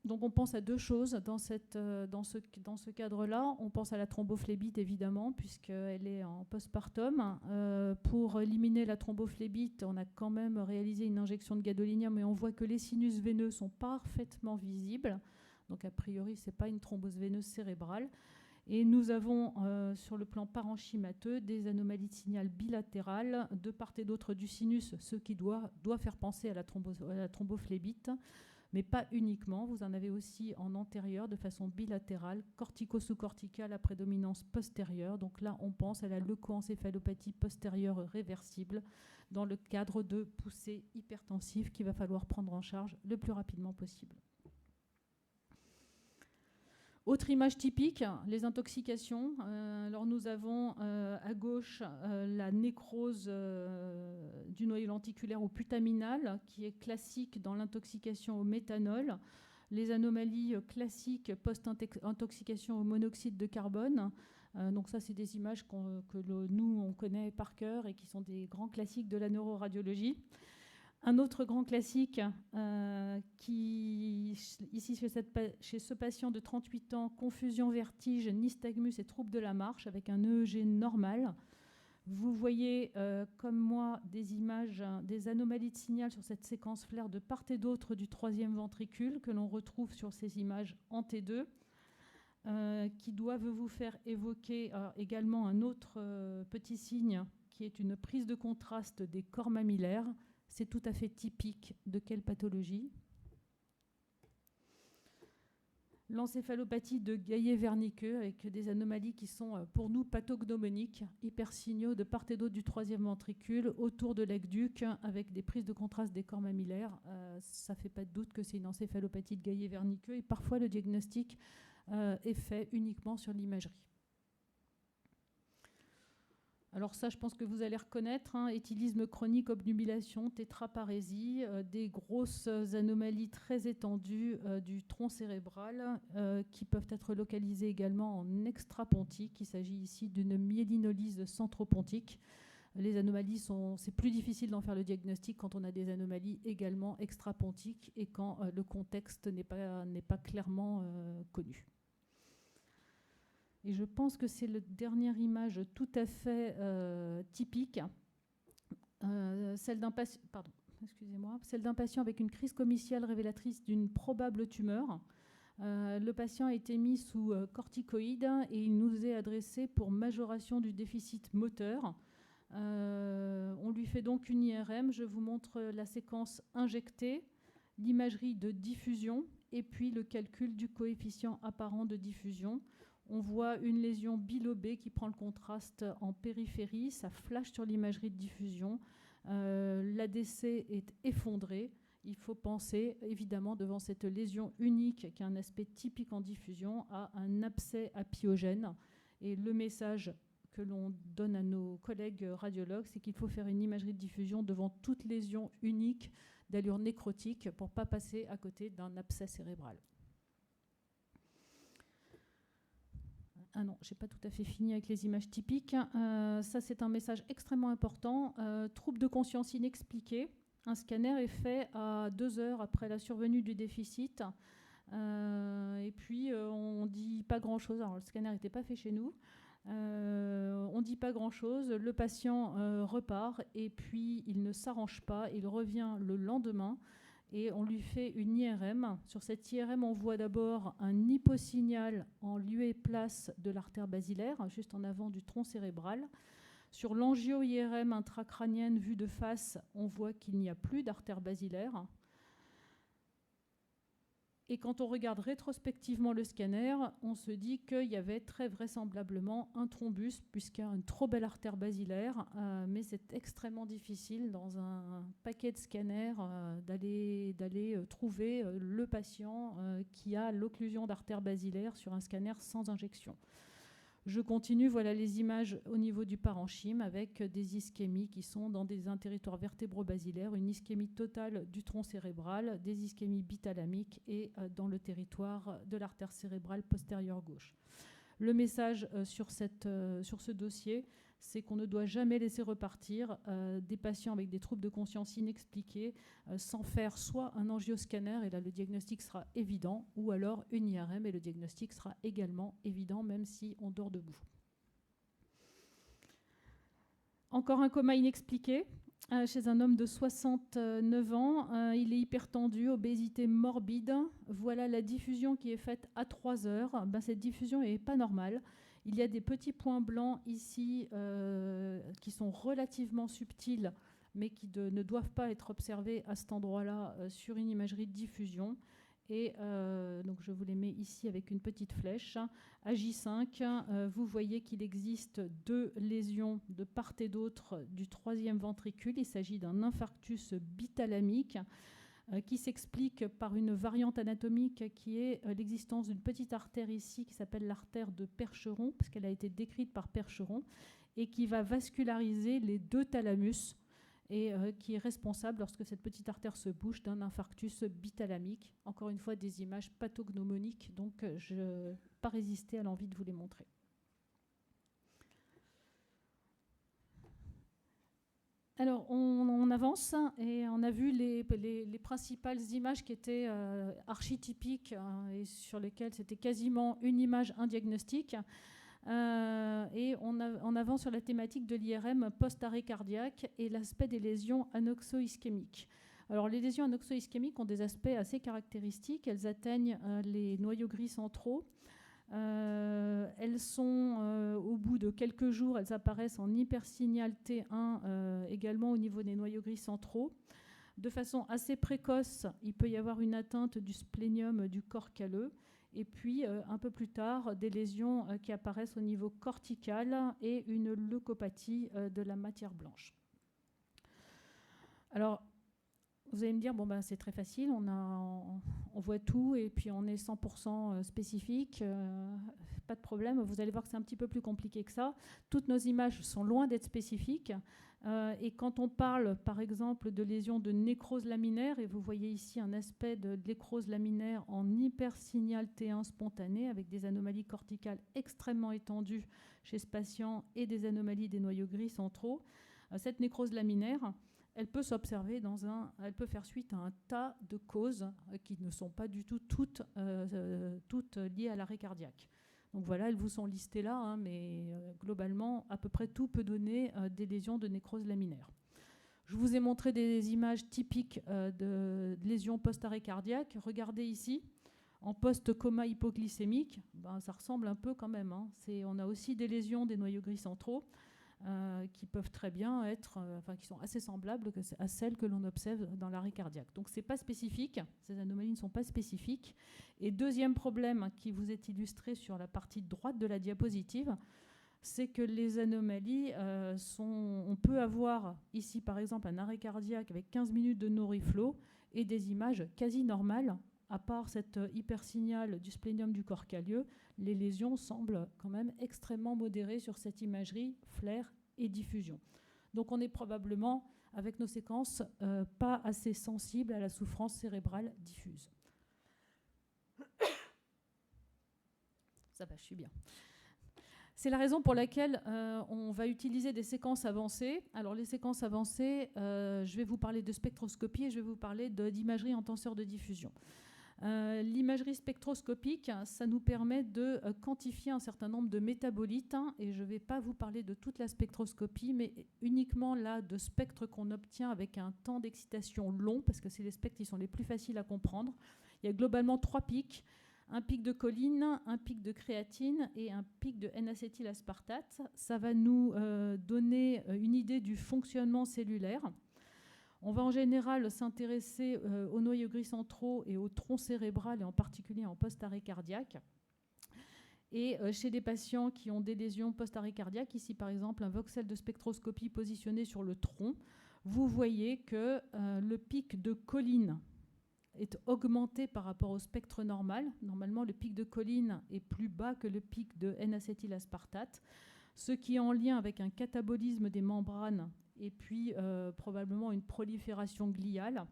Donc on pense à deux choses dans ce cadre-là. On pense à la thrombophlébite évidemment, puisqu'elle est en postpartum. Pour éliminer la thrombophlébite, on a quand même réalisé une injection de gadolinium, mais on voit que les sinus veineux sont parfaitement visibles. Donc a priori, ce n'est pas une thrombose veineuse cérébrale. Et nous avons sur le plan parenchymateux des anomalies de signal bilatérales de part et d'autre du sinus, ce qui doit faire penser à la thrombophlébite. mais pas uniquement. Vous en avez aussi en antérieur de façon bilatérale, cortico-sous-corticale à prédominance postérieure. Donc là, on pense à la leucoencéphalopathie postérieure réversible dans le cadre de poussées hypertensives qu'il va falloir prendre en charge le plus rapidement possible. Autre image typique, les intoxications. Alors nous avons à gauche la nécrose du noyau lenticulaire au putaminal, qui est classique dans l'intoxication au méthanol. Les anomalies classiques post-intoxication au monoxyde de carbone. Donc ça, c'est des images que nous, on connaît par cœur et qui sont des grands classiques de la neuroradiologie. Un autre grand classique, qui, ici chez ce patient de 38 ans, confusion, vertige, nystagmus et troubles de la marche avec un EEG normal. Vous voyez, comme moi, des images, des anomalies de signal sur cette séquence flair de part et d'autre du troisième ventricule que l'on retrouve sur ces images en T2, qui doivent vous faire évoquer également un autre petit signe qui est une prise de contraste des corps mammillaires. C'est tout à fait typique de quelle pathologie? L'encéphalopathie de Gaillet-Wernicke avec des anomalies qui sont pour nous pathognomoniques, hypersignaux de part et d'autre du troisième ventricule, autour de l'aqueduc, avec des prises de contraste des corps mammillaires. Ça ne fait pas de doute que c'est une encéphalopathie de Gaillet-Wernicke et parfois le diagnostic est fait uniquement sur l'imagerie. Alors ça, je pense que vous allez reconnaître, éthylisme chronique, obnubilation, tétraparésie, des grosses anomalies très étendues du tronc cérébral qui peuvent être localisées également en extrapontique. Il s'agit ici d'une myélinolyse centropontique. Les anomalies c'est plus difficile d'en faire le diagnostic quand on a des anomalies également extrapontiques et quand le contexte n'est pas clairement connu. Et je pense que c'est la dernière image tout à fait typique, celle d'un patient avec une crise comitiale révélatrice d'une probable tumeur. Le patient a été mis sous corticoïdes et il nous est adressé pour majoration du déficit moteur. On lui fait donc une IRM. Je vous montre la séquence injectée, l'imagerie de diffusion et puis le calcul du coefficient apparent de diffusion. On voit une lésion bilobée qui prend le contraste en périphérie. Ça flash sur l'imagerie de diffusion. L'ADC est effondré. Il faut penser, évidemment, devant cette lésion unique qui a un aspect typique en diffusion, à un abcès apiogène. Et le message que l'on donne à nos collègues radiologues, c'est qu'il faut faire une imagerie de diffusion devant toute lésion unique d'allure nécrotique pour ne pas passer à côté d'un abcès cérébral. Ah non, je n'ai pas tout à fait fini avec les images typiques. Ça, c'est un message extrêmement important. Trouble de conscience inexpliqué. Un scanner est fait à 2 heures après la survenue du déficit. Et puis, on ne dit pas grand-chose. Alors, le scanner n'était pas fait chez nous. On ne dit pas grand-chose. Le patient repart et puis il ne s'arrange pas. Il revient le lendemain. Et on lui fait une IRM. Sur cette IRM, on voit d'abord un hyposignal en lieu et place de l'artère basilaire, juste en avant du tronc cérébral. Sur l'angio-IRM intracrânienne vue de face, on voit qu'il n'y a plus d'artère basilaire. Et quand on regarde rétrospectivement le scanner, on se dit qu'il y avait très vraisemblablement un thrombus, puisqu'il y a une trop belle artère basilaire, mais c'est extrêmement difficile dans un paquet de scanners d'aller trouver le patient qui a l'occlusion d'artère basilaire sur un scanner sans injection. Je continue, voilà les images au niveau du parenchyme avec des ischémies qui sont dans un territoire vertébro-basilaire, une ischémie totale du tronc cérébral, des ischémies bithalamiques et dans le territoire de l'artère cérébrale postérieure gauche. Le message sur ce dossier, c'est qu'on ne doit jamais laisser repartir des patients avec des troubles de conscience inexpliqués sans faire soit un angioscanner, et là le diagnostic sera évident, ou alors une IRM et le diagnostic sera également évident, même si on dort debout. Encore un coma inexpliqué chez un homme de 69 ans. Il est hypertendu, obésité morbide. Voilà la diffusion qui est faite à 3 heures. Cette diffusion n'est pas normale. Il y a des petits points blancs ici qui sont relativement subtils, mais qui ne doivent pas être observées à cet endroit-là sur une imagerie de diffusion. Et donc je vous les mets ici avec une petite flèche. À J5, vous voyez qu'il existe 2 lésions de part et d'autre du troisième ventricule. Il s'agit d'un infarctus bithalamique qui s'explique par une variante anatomique qui est l'existence d'une petite artère ici qui s'appelle l'artère de Percheron, parce qu'elle a été décrite par Percheron, et qui va vasculariser les 2 thalamus, et qui est responsable, lorsque cette petite artère se bouche, d'un infarctus bithalamique. Encore une fois, des images pathognomoniques, donc je n'ai pas résisté à l'envie de vous les montrer. Alors, on avance et on a vu les principales images qui étaient archétypiques et sur lesquelles c'était quasiment une image, un diagnostic. Et on avance sur la thématique de l'IRM post-arrêt cardiaque et l'aspect des lésions anoxo-ischémiques. Alors, les lésions anoxo-ischémiques ont des aspects assez caractéristiques. Elles atteignent les noyaux gris centraux. Elles sont, au bout de quelques jours, elles apparaissent en hypersignal T1 également au niveau des noyaux gris centraux. De façon assez précoce, il peut y avoir une atteinte du splénium du corps calleux. Et puis, un peu plus tard, des lésions qui apparaissent au niveau cortical et une leucopathie de la matière blanche. Alors, vous allez me dire, bon, ben, c'est très facile, on voit tout et puis on est 100% spécifique, pas de problème. Vous allez voir que c'est un petit peu plus compliqué que ça. Toutes nos images sont loin d'être spécifiques. Et quand on parle, par exemple, de lésions de nécrose laminaire, et vous voyez ici un aspect de nécrose laminaire en hypersignal T1 spontané, avec des anomalies corticales extrêmement étendues chez ce patient et des anomalies des noyaux gris centraux, cette nécrose laminaire, elle peut s'observer elle peut faire suite à un tas de causes qui ne sont pas du tout toutes liées à l'arrêt cardiaque. Donc voilà, elles vous sont listées là, hein, mais globalement, à peu près tout peut donner des lésions de nécrose laminaire. Je vous ai montré des images typiques de lésions post-arrêt cardiaque. Regardez ici, en post-coma hypoglycémique, ben, ça ressemble un peu quand même. Hein. On a aussi des lésions des noyaux gris centraux qui peuvent très bien être, qui sont assez semblables à celles que l'on observe dans l'arrêt cardiaque. Donc c'est pas spécifique, ces anomalies ne sont pas spécifiques. Et deuxième problème qui vous est illustré sur la partie droite de la diapositive, c'est que les anomalies on peut avoir ici par exemple un arrêt cardiaque avec 15 minutes de no reflow et des images quasi normales. À part cette hypersignal du splénium du corps calleux, les lésions semblent quand même extrêmement modérées sur cette imagerie, flair et diffusion. Donc on est probablement, avec nos séquences, pas assez sensible à la souffrance cérébrale diffuse. Ça va, je suis bien. C'est la raison pour laquelle on va utiliser des séquences avancées. Alors les séquences avancées, je vais vous parler de spectroscopie et je vais vous parler d'imagerie en tenseur de diffusion. L'imagerie spectroscopique, ça nous permet de quantifier un certain nombre de métabolites, hein, et je ne vais pas vous parler de toute la spectroscopie, mais uniquement là de spectres qu'on obtient avec un temps d'excitation long, parce que c'est les spectres qui sont les plus faciles à comprendre. Il y a globalement 3 pics, un pic de choline, un pic de créatine et un pic de N-acétylaspartate. Ça va nous donner une idée du fonctionnement cellulaire. On va en général s'intéresser aux noyaux gris centraux et au tronc cérébral, et en particulier en post-arrêt cardiaque. Et chez des patients qui ont des lésions post-arrêt cardiaque, ici par exemple un voxel de spectroscopie positionné sur le tronc, vous voyez que le pic de choline est augmenté par rapport au spectre normal. Normalement, le pic de choline est plus bas que le pic de N-acétylaspartate, ce qui est en lien avec un catabolisme des membranes et puis probablement une prolifération gliale.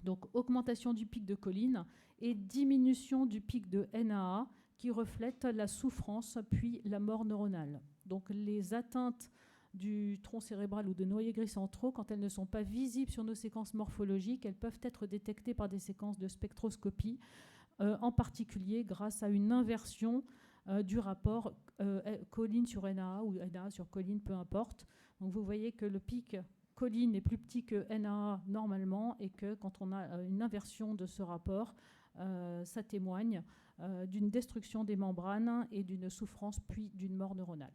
Donc augmentation du pic de choline et diminution du pic de NAA qui reflète la souffrance puis la mort neuronale. Donc les atteintes du tronc cérébral ou de noyaux gris centraux, quand elles ne sont pas visibles sur nos séquences morphologiques, elles peuvent être détectées par des séquences de spectroscopie, en particulier grâce à une inversion du rapport choline sur NAA ou NAA sur choline, peu importe. Donc vous voyez que le pic choline est plus petit que NAA normalement et que quand on a une inversion de ce rapport, ça témoigne d'une destruction des membranes et d'une souffrance puis d'une mort neuronale.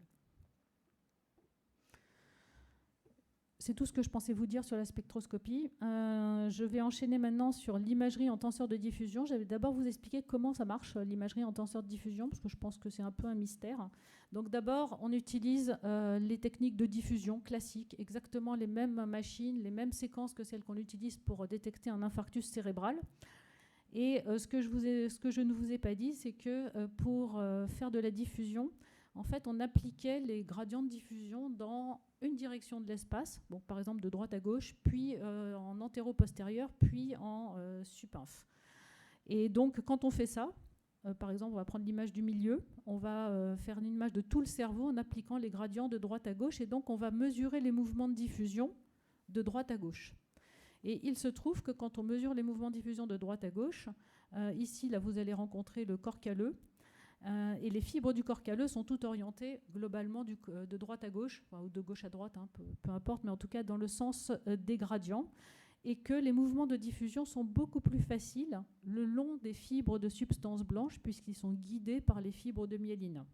c'est tout ce que je pensais vous dire sur la spectroscopie. Je vais enchaîner maintenant sur l'imagerie en tenseur de diffusion. J'avais d'abord vous expliquer comment ça marche, l'imagerie en tenseur de diffusion, parce que je pense que c'est un peu un mystère. Donc d'abord, on utilise les techniques de diffusion classiques, exactement les mêmes machines, les mêmes séquences que celles qu'on utilise pour détecter un infarctus cérébral. Et ce que je ne vous ai pas dit, c'est que pour faire de la diffusion, en fait, on appliquait les gradients de diffusion dans une direction de l'espace, bon, par exemple de droite à gauche, puis en antéro-postérieur, puis en sup-inf. Et donc, quand on fait ça, par exemple, on va prendre l'image du milieu, on va faire une image de tout le cerveau en appliquant les gradients de droite à gauche, et donc on va mesurer les mouvements de diffusion de droite à gauche. Et il se trouve que quand on mesure les mouvements de diffusion de droite à gauche, ici, là, vous allez rencontrer le corps calleux, et les fibres du corps calleux sont toutes orientées globalement de droite à gauche, enfin, ou de gauche à droite, hein, peu importe, mais en tout cas dans le sens des gradients, et que les mouvements de diffusion sont beaucoup plus faciles le long des fibres de substance blanche, puisqu'ils sont guidés par les fibres de myéline.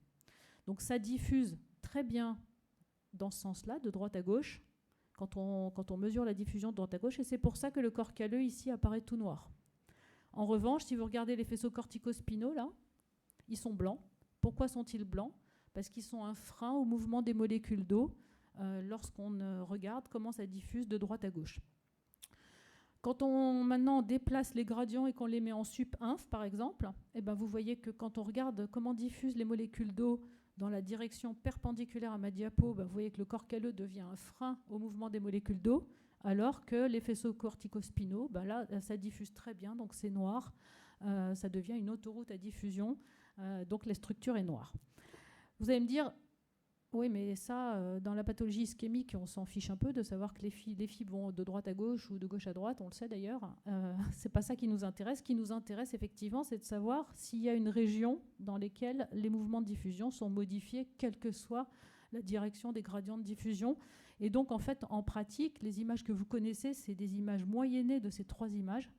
Donc ça diffuse très bien dans ce sens-là, de droite à gauche, quand on mesure la diffusion de droite à gauche, et c'est pour ça que le corps calleux ici apparaît tout noir. En revanche, si vous regardez les faisceaux corticospinaux, là, ils sont blancs. Pourquoi sont-ils blancs? Parce qu'ils sont un frein au mouvement des molécules d'eau lorsqu'on regarde comment ça diffuse de droite à gauche. Quand on maintenant déplace les gradients et qu'on les met en sup-inf, par exemple, eh ben vous voyez que quand on regarde comment diffusent les molécules d'eau dans la direction perpendiculaire à ma diapo, ben vous voyez que le corps calleux devient un frein au mouvement des molécules d'eau, alors que les faisceaux corticospinaux, ben là, ça diffuse très bien, donc c'est noir. Ça devient une autoroute à diffusion. Donc la structure est noire. Vous allez me dire, oui, mais ça, dans la pathologie ischémique, on s'en fiche un peu de savoir que les fibres vont de droite à gauche ou de gauche à droite, on le sait d'ailleurs. C'est pas ça qui nous intéresse. Ce qui nous intéresse effectivement, c'est de savoir s'il y a une région dans laquelle les mouvements de diffusion sont modifiés, quelle que soit la direction des gradients de diffusion. Et donc, en fait, en pratique, les images que vous connaissez, c'est des images moyennées de ces trois images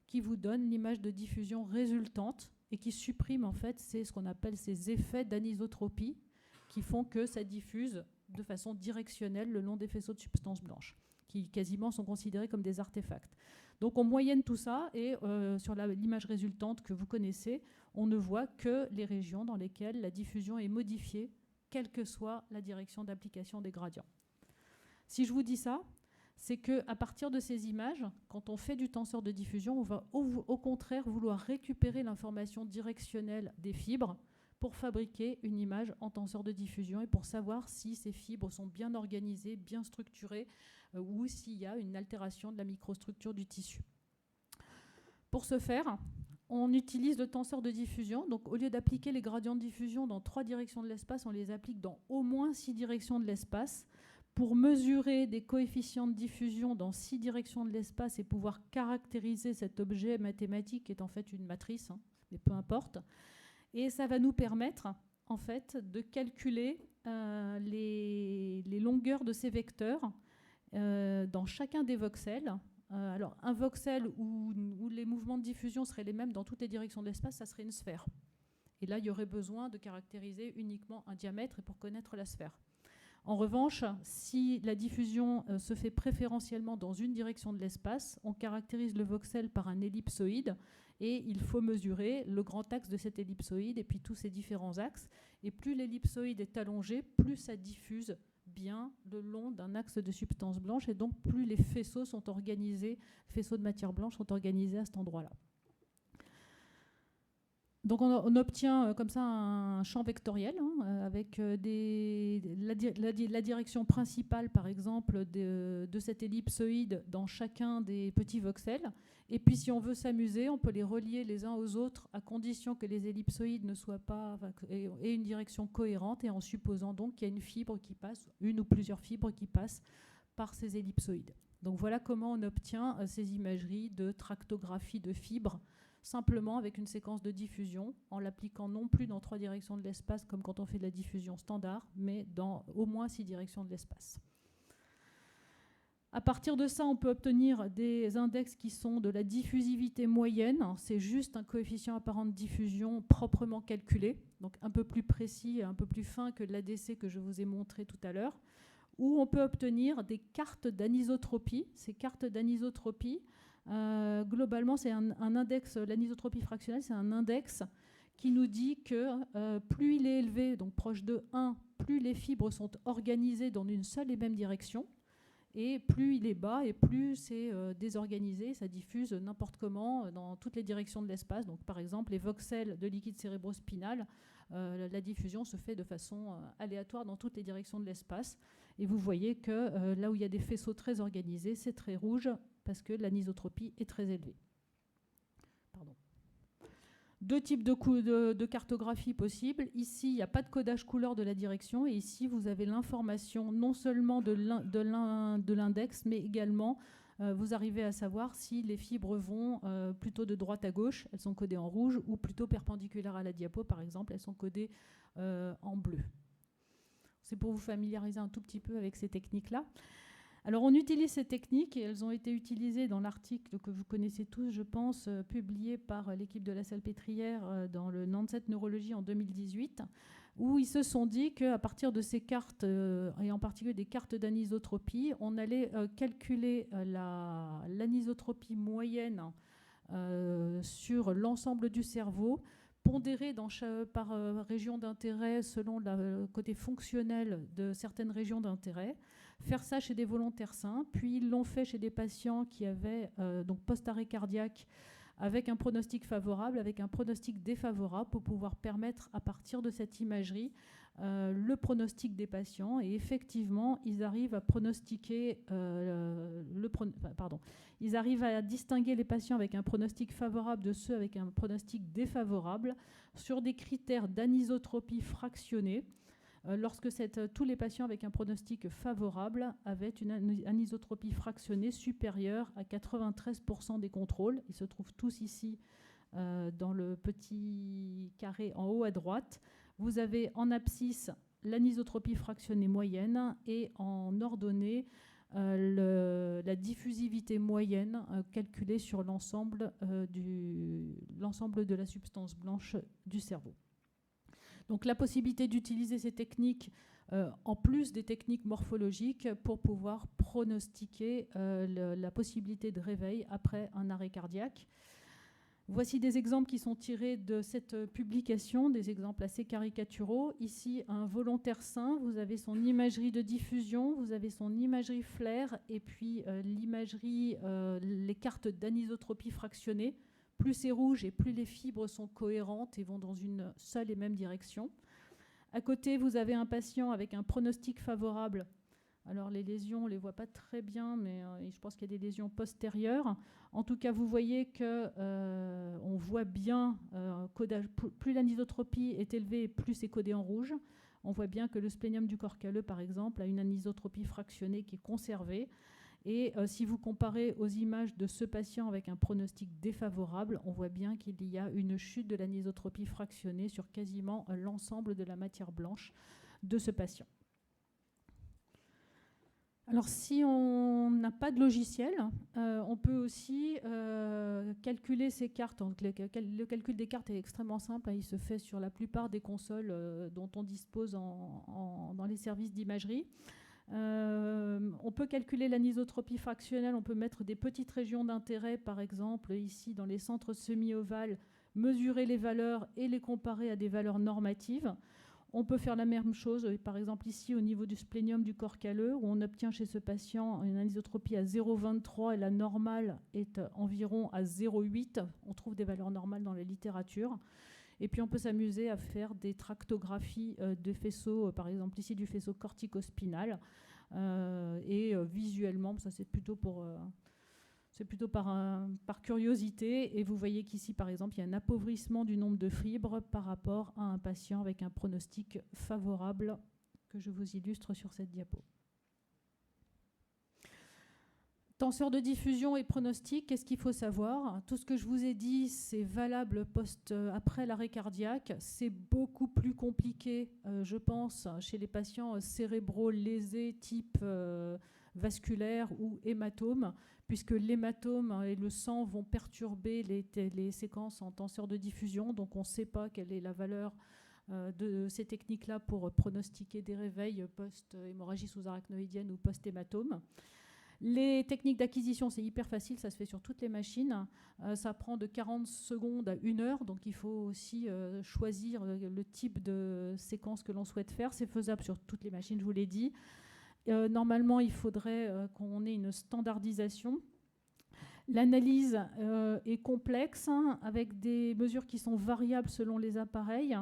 qui vous donnent l'image de diffusion résultante et qui supprime en fait ce qu'on appelle ces effets d'anisotropie qui font que ça diffuse de façon directionnelle le long des faisceaux de substance blanche, qui quasiment sont considérés comme des artefacts. Donc on moyenne tout ça et sur l'image résultante que vous connaissez, on ne voit que les régions dans lesquelles la diffusion est modifiée, quelle que soit la direction d'application des gradients. Si je vous dis ça, c'est qu'à partir de ces images, quand on fait du tenseur de diffusion, on va au contraire vouloir récupérer l'information directionnelle des fibres pour fabriquer une image en tenseur de diffusion et pour savoir si ces fibres sont bien organisées, bien structurées ou s'il y a une altération de la microstructure du tissu. Pour ce faire, on utilise le tenseur de diffusion. Donc, au lieu d'appliquer les gradients de diffusion dans 3 directions de l'espace, on les applique dans au moins 6 directions de l'espace, pour mesurer des coefficients de diffusion dans 6 directions de l'espace et pouvoir caractériser cet objet mathématique qui est en fait une matrice, hein, mais peu importe. Et ça va nous permettre en fait de calculer les longueurs de ces vecteurs dans chacun des voxels. Alors un voxel où les mouvements de diffusion seraient les mêmes dans toutes les directions de l'espace, ça serait une sphère. Et là, il y aurait besoin de caractériser uniquement un diamètre pour connaître la sphère. En revanche, si la diffusion se fait préférentiellement dans une direction de l'espace, on caractérise le voxel par un ellipsoïde et il faut mesurer le grand axe de cet ellipsoïde et puis tous ces différents axes. Et plus l'ellipsoïde est allongé, plus ça diffuse bien le long d'un axe de substance blanche et donc plus les faisceaux sont organisés, faisceaux de matière blanche sont organisés à cet endroit-là. Donc on obtient comme ça un champ vectoriel hein, avec la direction principale, par exemple, de cet ellipsoïde dans chacun des petits voxels. Et puis si on veut s'amuser, on peut les relier les uns aux autres à condition que les ellipsoïdes ne soient pas aient une direction cohérente et en supposant donc qu'il y a une fibre qui passe, une ou plusieurs fibres qui passent par ces ellipsoïdes. Donc voilà comment on obtient ces imageries de tractographie de fibres simplement avec une séquence de diffusion, en l'appliquant non plus dans 3 directions de l'espace comme quand on fait de la diffusion standard, mais dans au moins 6 directions de l'espace. À partir de ça, on peut obtenir des index qui sont de la diffusivité moyenne. C'est juste un coefficient apparent de diffusion proprement calculé, donc un peu plus précis, un peu plus fin que l'ADC que je vous ai montré tout à l'heure, où on peut obtenir des cartes d'anisotropie. Ces cartes d'anisotropie, globalement, c'est un index, l'anisotropie fractionnelle, c'est un index qui nous dit que plus il est élevé, donc proche de 1, plus les fibres sont organisées dans une seule et même direction, et plus il est bas et plus c'est désorganisé, ça diffuse n'importe comment dans toutes les directions de l'espace. Donc par exemple, les voxels de liquide cérébrospinal, la diffusion se fait de façon aléatoire dans toutes les directions de l'espace. Et vous voyez que là où il y a des faisceaux très organisés, c'est très rouge parce que l'anisotropie est très élevée. Pardon. Deux types de cartographie possibles. Ici, il n'y a pas de codage couleur de la direction. Et ici, vous avez l'information non seulement de l'index, mais également, vous arrivez à savoir si les fibres vont plutôt de droite à gauche, elles sont codées en rouge, ou plutôt perpendiculaires à la diapo, par exemple, elles sont codées en bleu. C'est pour vous familiariser un tout petit peu avec ces techniques-là. Alors on utilise ces techniques et elles ont été utilisées dans l'article que vous connaissez tous, je pense, publié par l'équipe de la Salpêtrière dans le Lancet Neurology en 2018, où ils se sont dit qu'à partir de ces cartes, et en particulier des cartes d'anisotropie, on allait calculer l'anisotropie moyenne sur l'ensemble du cerveau, pondérée par région d'intérêt selon le côté fonctionnel de certaines régions d'intérêt. Faire ça chez des volontaires sains, puis ils l'ont fait chez des patients qui avaient donc post-arrêt cardiaque avec un pronostic favorable, avec un pronostic défavorable, pour pouvoir permettre à partir de cette imagerie le pronostic des patients. Et effectivement, ils arrivent à pronostiquer ils arrivent à distinguer les patients avec un pronostic favorable de ceux avec un pronostic défavorable sur des critères d'anisotropie fractionnée. Lorsque tous les patients avec un pronostic favorable avaient une anisotropie fractionnée supérieure à 93% des contrôles. Ils se trouvent tous ici dans le petit carré en haut à droite. Vous avez en abscisse l'anisotropie fractionnée moyenne et en ordonnée la diffusivité moyenne calculée sur l'ensemble de la substance blanche du cerveau. Donc la possibilité d'utiliser ces techniques en plus des techniques morphologiques pour pouvoir pronostiquer la possibilité de réveil après un arrêt cardiaque. Voici des exemples qui sont tirés de cette publication, des exemples assez caricaturaux. Ici, un volontaire sain, vous avez son imagerie de diffusion, vous avez son imagerie flair et puis l'imagerie, les cartes d'anisotropie fractionnée. Plus c'est rouge et plus les fibres sont cohérentes et vont dans une seule et même direction. À côté, vous avez un patient avec un pronostic favorable. Alors les lésions, on ne les voit pas très bien, mais je pense qu'il y a des lésions postérieures. En tout cas, vous voyez qu'on voit bien, plus l'anisotropie est élevée, plus c'est codé en rouge. On voit bien que le splénium du corps calleux, par exemple, a une anisotropie fractionnée qui est conservée. Et si vous comparez aux images de ce patient avec un pronostic défavorable, on voit bien qu'il y a une chute de l'anisotropie fractionnée sur quasiment l'ensemble de la matière blanche de ce patient. Alors si on n'a pas de logiciel, on peut aussi calculer ces cartes. Donc, le calcul des cartes est extrêmement simple. Il se fait sur la plupart des consoles dont on dispose dans les services d'imagerie. On peut calculer l'anisotropie fractionnelle, on peut mettre des petites régions d'intérêt, par exemple ici dans les centres semi-ovales, mesurer les valeurs et les comparer à des valeurs normatives. On peut faire la même chose, par exemple ici au niveau du splénium du corps calleux, où on obtient chez ce patient une anisotropie à 0,23 et la normale est environ à 0,8. On trouve des valeurs normales dans la littérature. Et puis on peut s'amuser à faire des tractographies de faisceaux, par exemple ici du faisceau corticospinal. Et visuellement, ça c'est plutôt par curiosité. Et vous voyez qu'ici, par exemple, il y a un appauvrissement du nombre de fibres par rapport à un patient avec un pronostic favorable que je vous illustre sur cette diapo. Tenseur de diffusion et pronostic, qu'est-ce qu'il faut savoir? Tout ce que je vous ai dit, c'est valable après l'arrêt cardiaque. C'est beaucoup plus compliqué, je pense, chez les patients cérébraux lésés type vasculaire ou hématome, puisque l'hématome et le sang vont perturber les séquences en tenseur de diffusion. Donc on ne sait pas quelle est la valeur de ces techniques-là pour pronostiquer des réveils post-hémorragie sous-arachnoïdienne ou post-hématome. Les techniques d'acquisition, c'est hyper facile, ça se fait sur toutes les machines. Ça prend de 40 secondes à 1 heure, donc il faut aussi choisir le type de séquence que l'on souhaite faire. C'est faisable sur toutes les machines, je vous l'ai dit. Normalement, il faudrait qu'on ait une standardisation. L'analyse est complexe, hein, avec des mesures qui sont variables selon les appareils.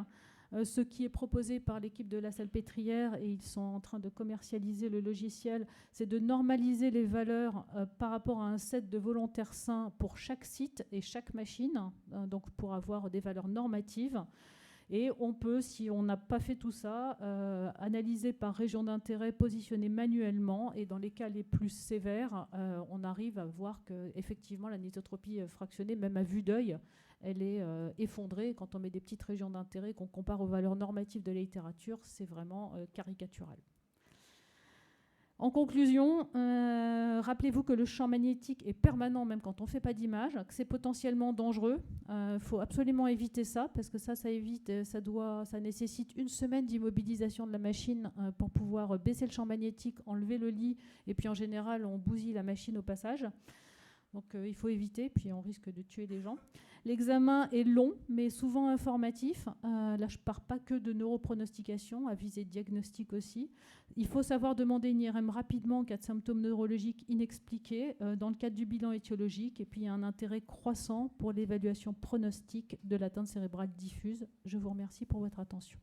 Ce qui est proposé par l'équipe de la Salpêtrière, et ils sont en train de commercialiser le logiciel, c'est de normaliser les valeurs par rapport à un set de volontaires sains pour chaque site et chaque machine, donc pour avoir des valeurs normatives. Et on peut, si on n'a pas fait tout ça, analyser par région d'intérêt, positionner manuellement, et dans les cas les plus sévères, on arrive à voir qu'effectivement l'anisotropie fractionnée, même à vue d'œil, elle est effondrée. Quand on met des petites régions d'intérêt, qu'on compare aux valeurs normatives de la littérature, c'est vraiment caricatural. En conclusion, rappelez-vous que le champ magnétique est permanent même quand on ne fait pas d'image, que c'est potentiellement dangereux. Il faut absolument éviter ça, parce que ça nécessite 1 semaine d'immobilisation de la machine pour pouvoir baisser le champ magnétique, enlever le lit, et puis en général, on bousille la machine au passage. Donc il faut éviter, puis on risque de tuer des gens. L'examen est long, mais souvent informatif. Là, je ne pars pas que de neuropronostication, à visée diagnostique aussi. Il faut savoir demander une IRM rapidement en cas de symptômes neurologiques inexpliqués, dans le cadre du bilan étiologique. Et puis, il y a un intérêt croissant pour l'évaluation pronostique de l'atteinte cérébrale diffuse. Je vous remercie pour votre attention.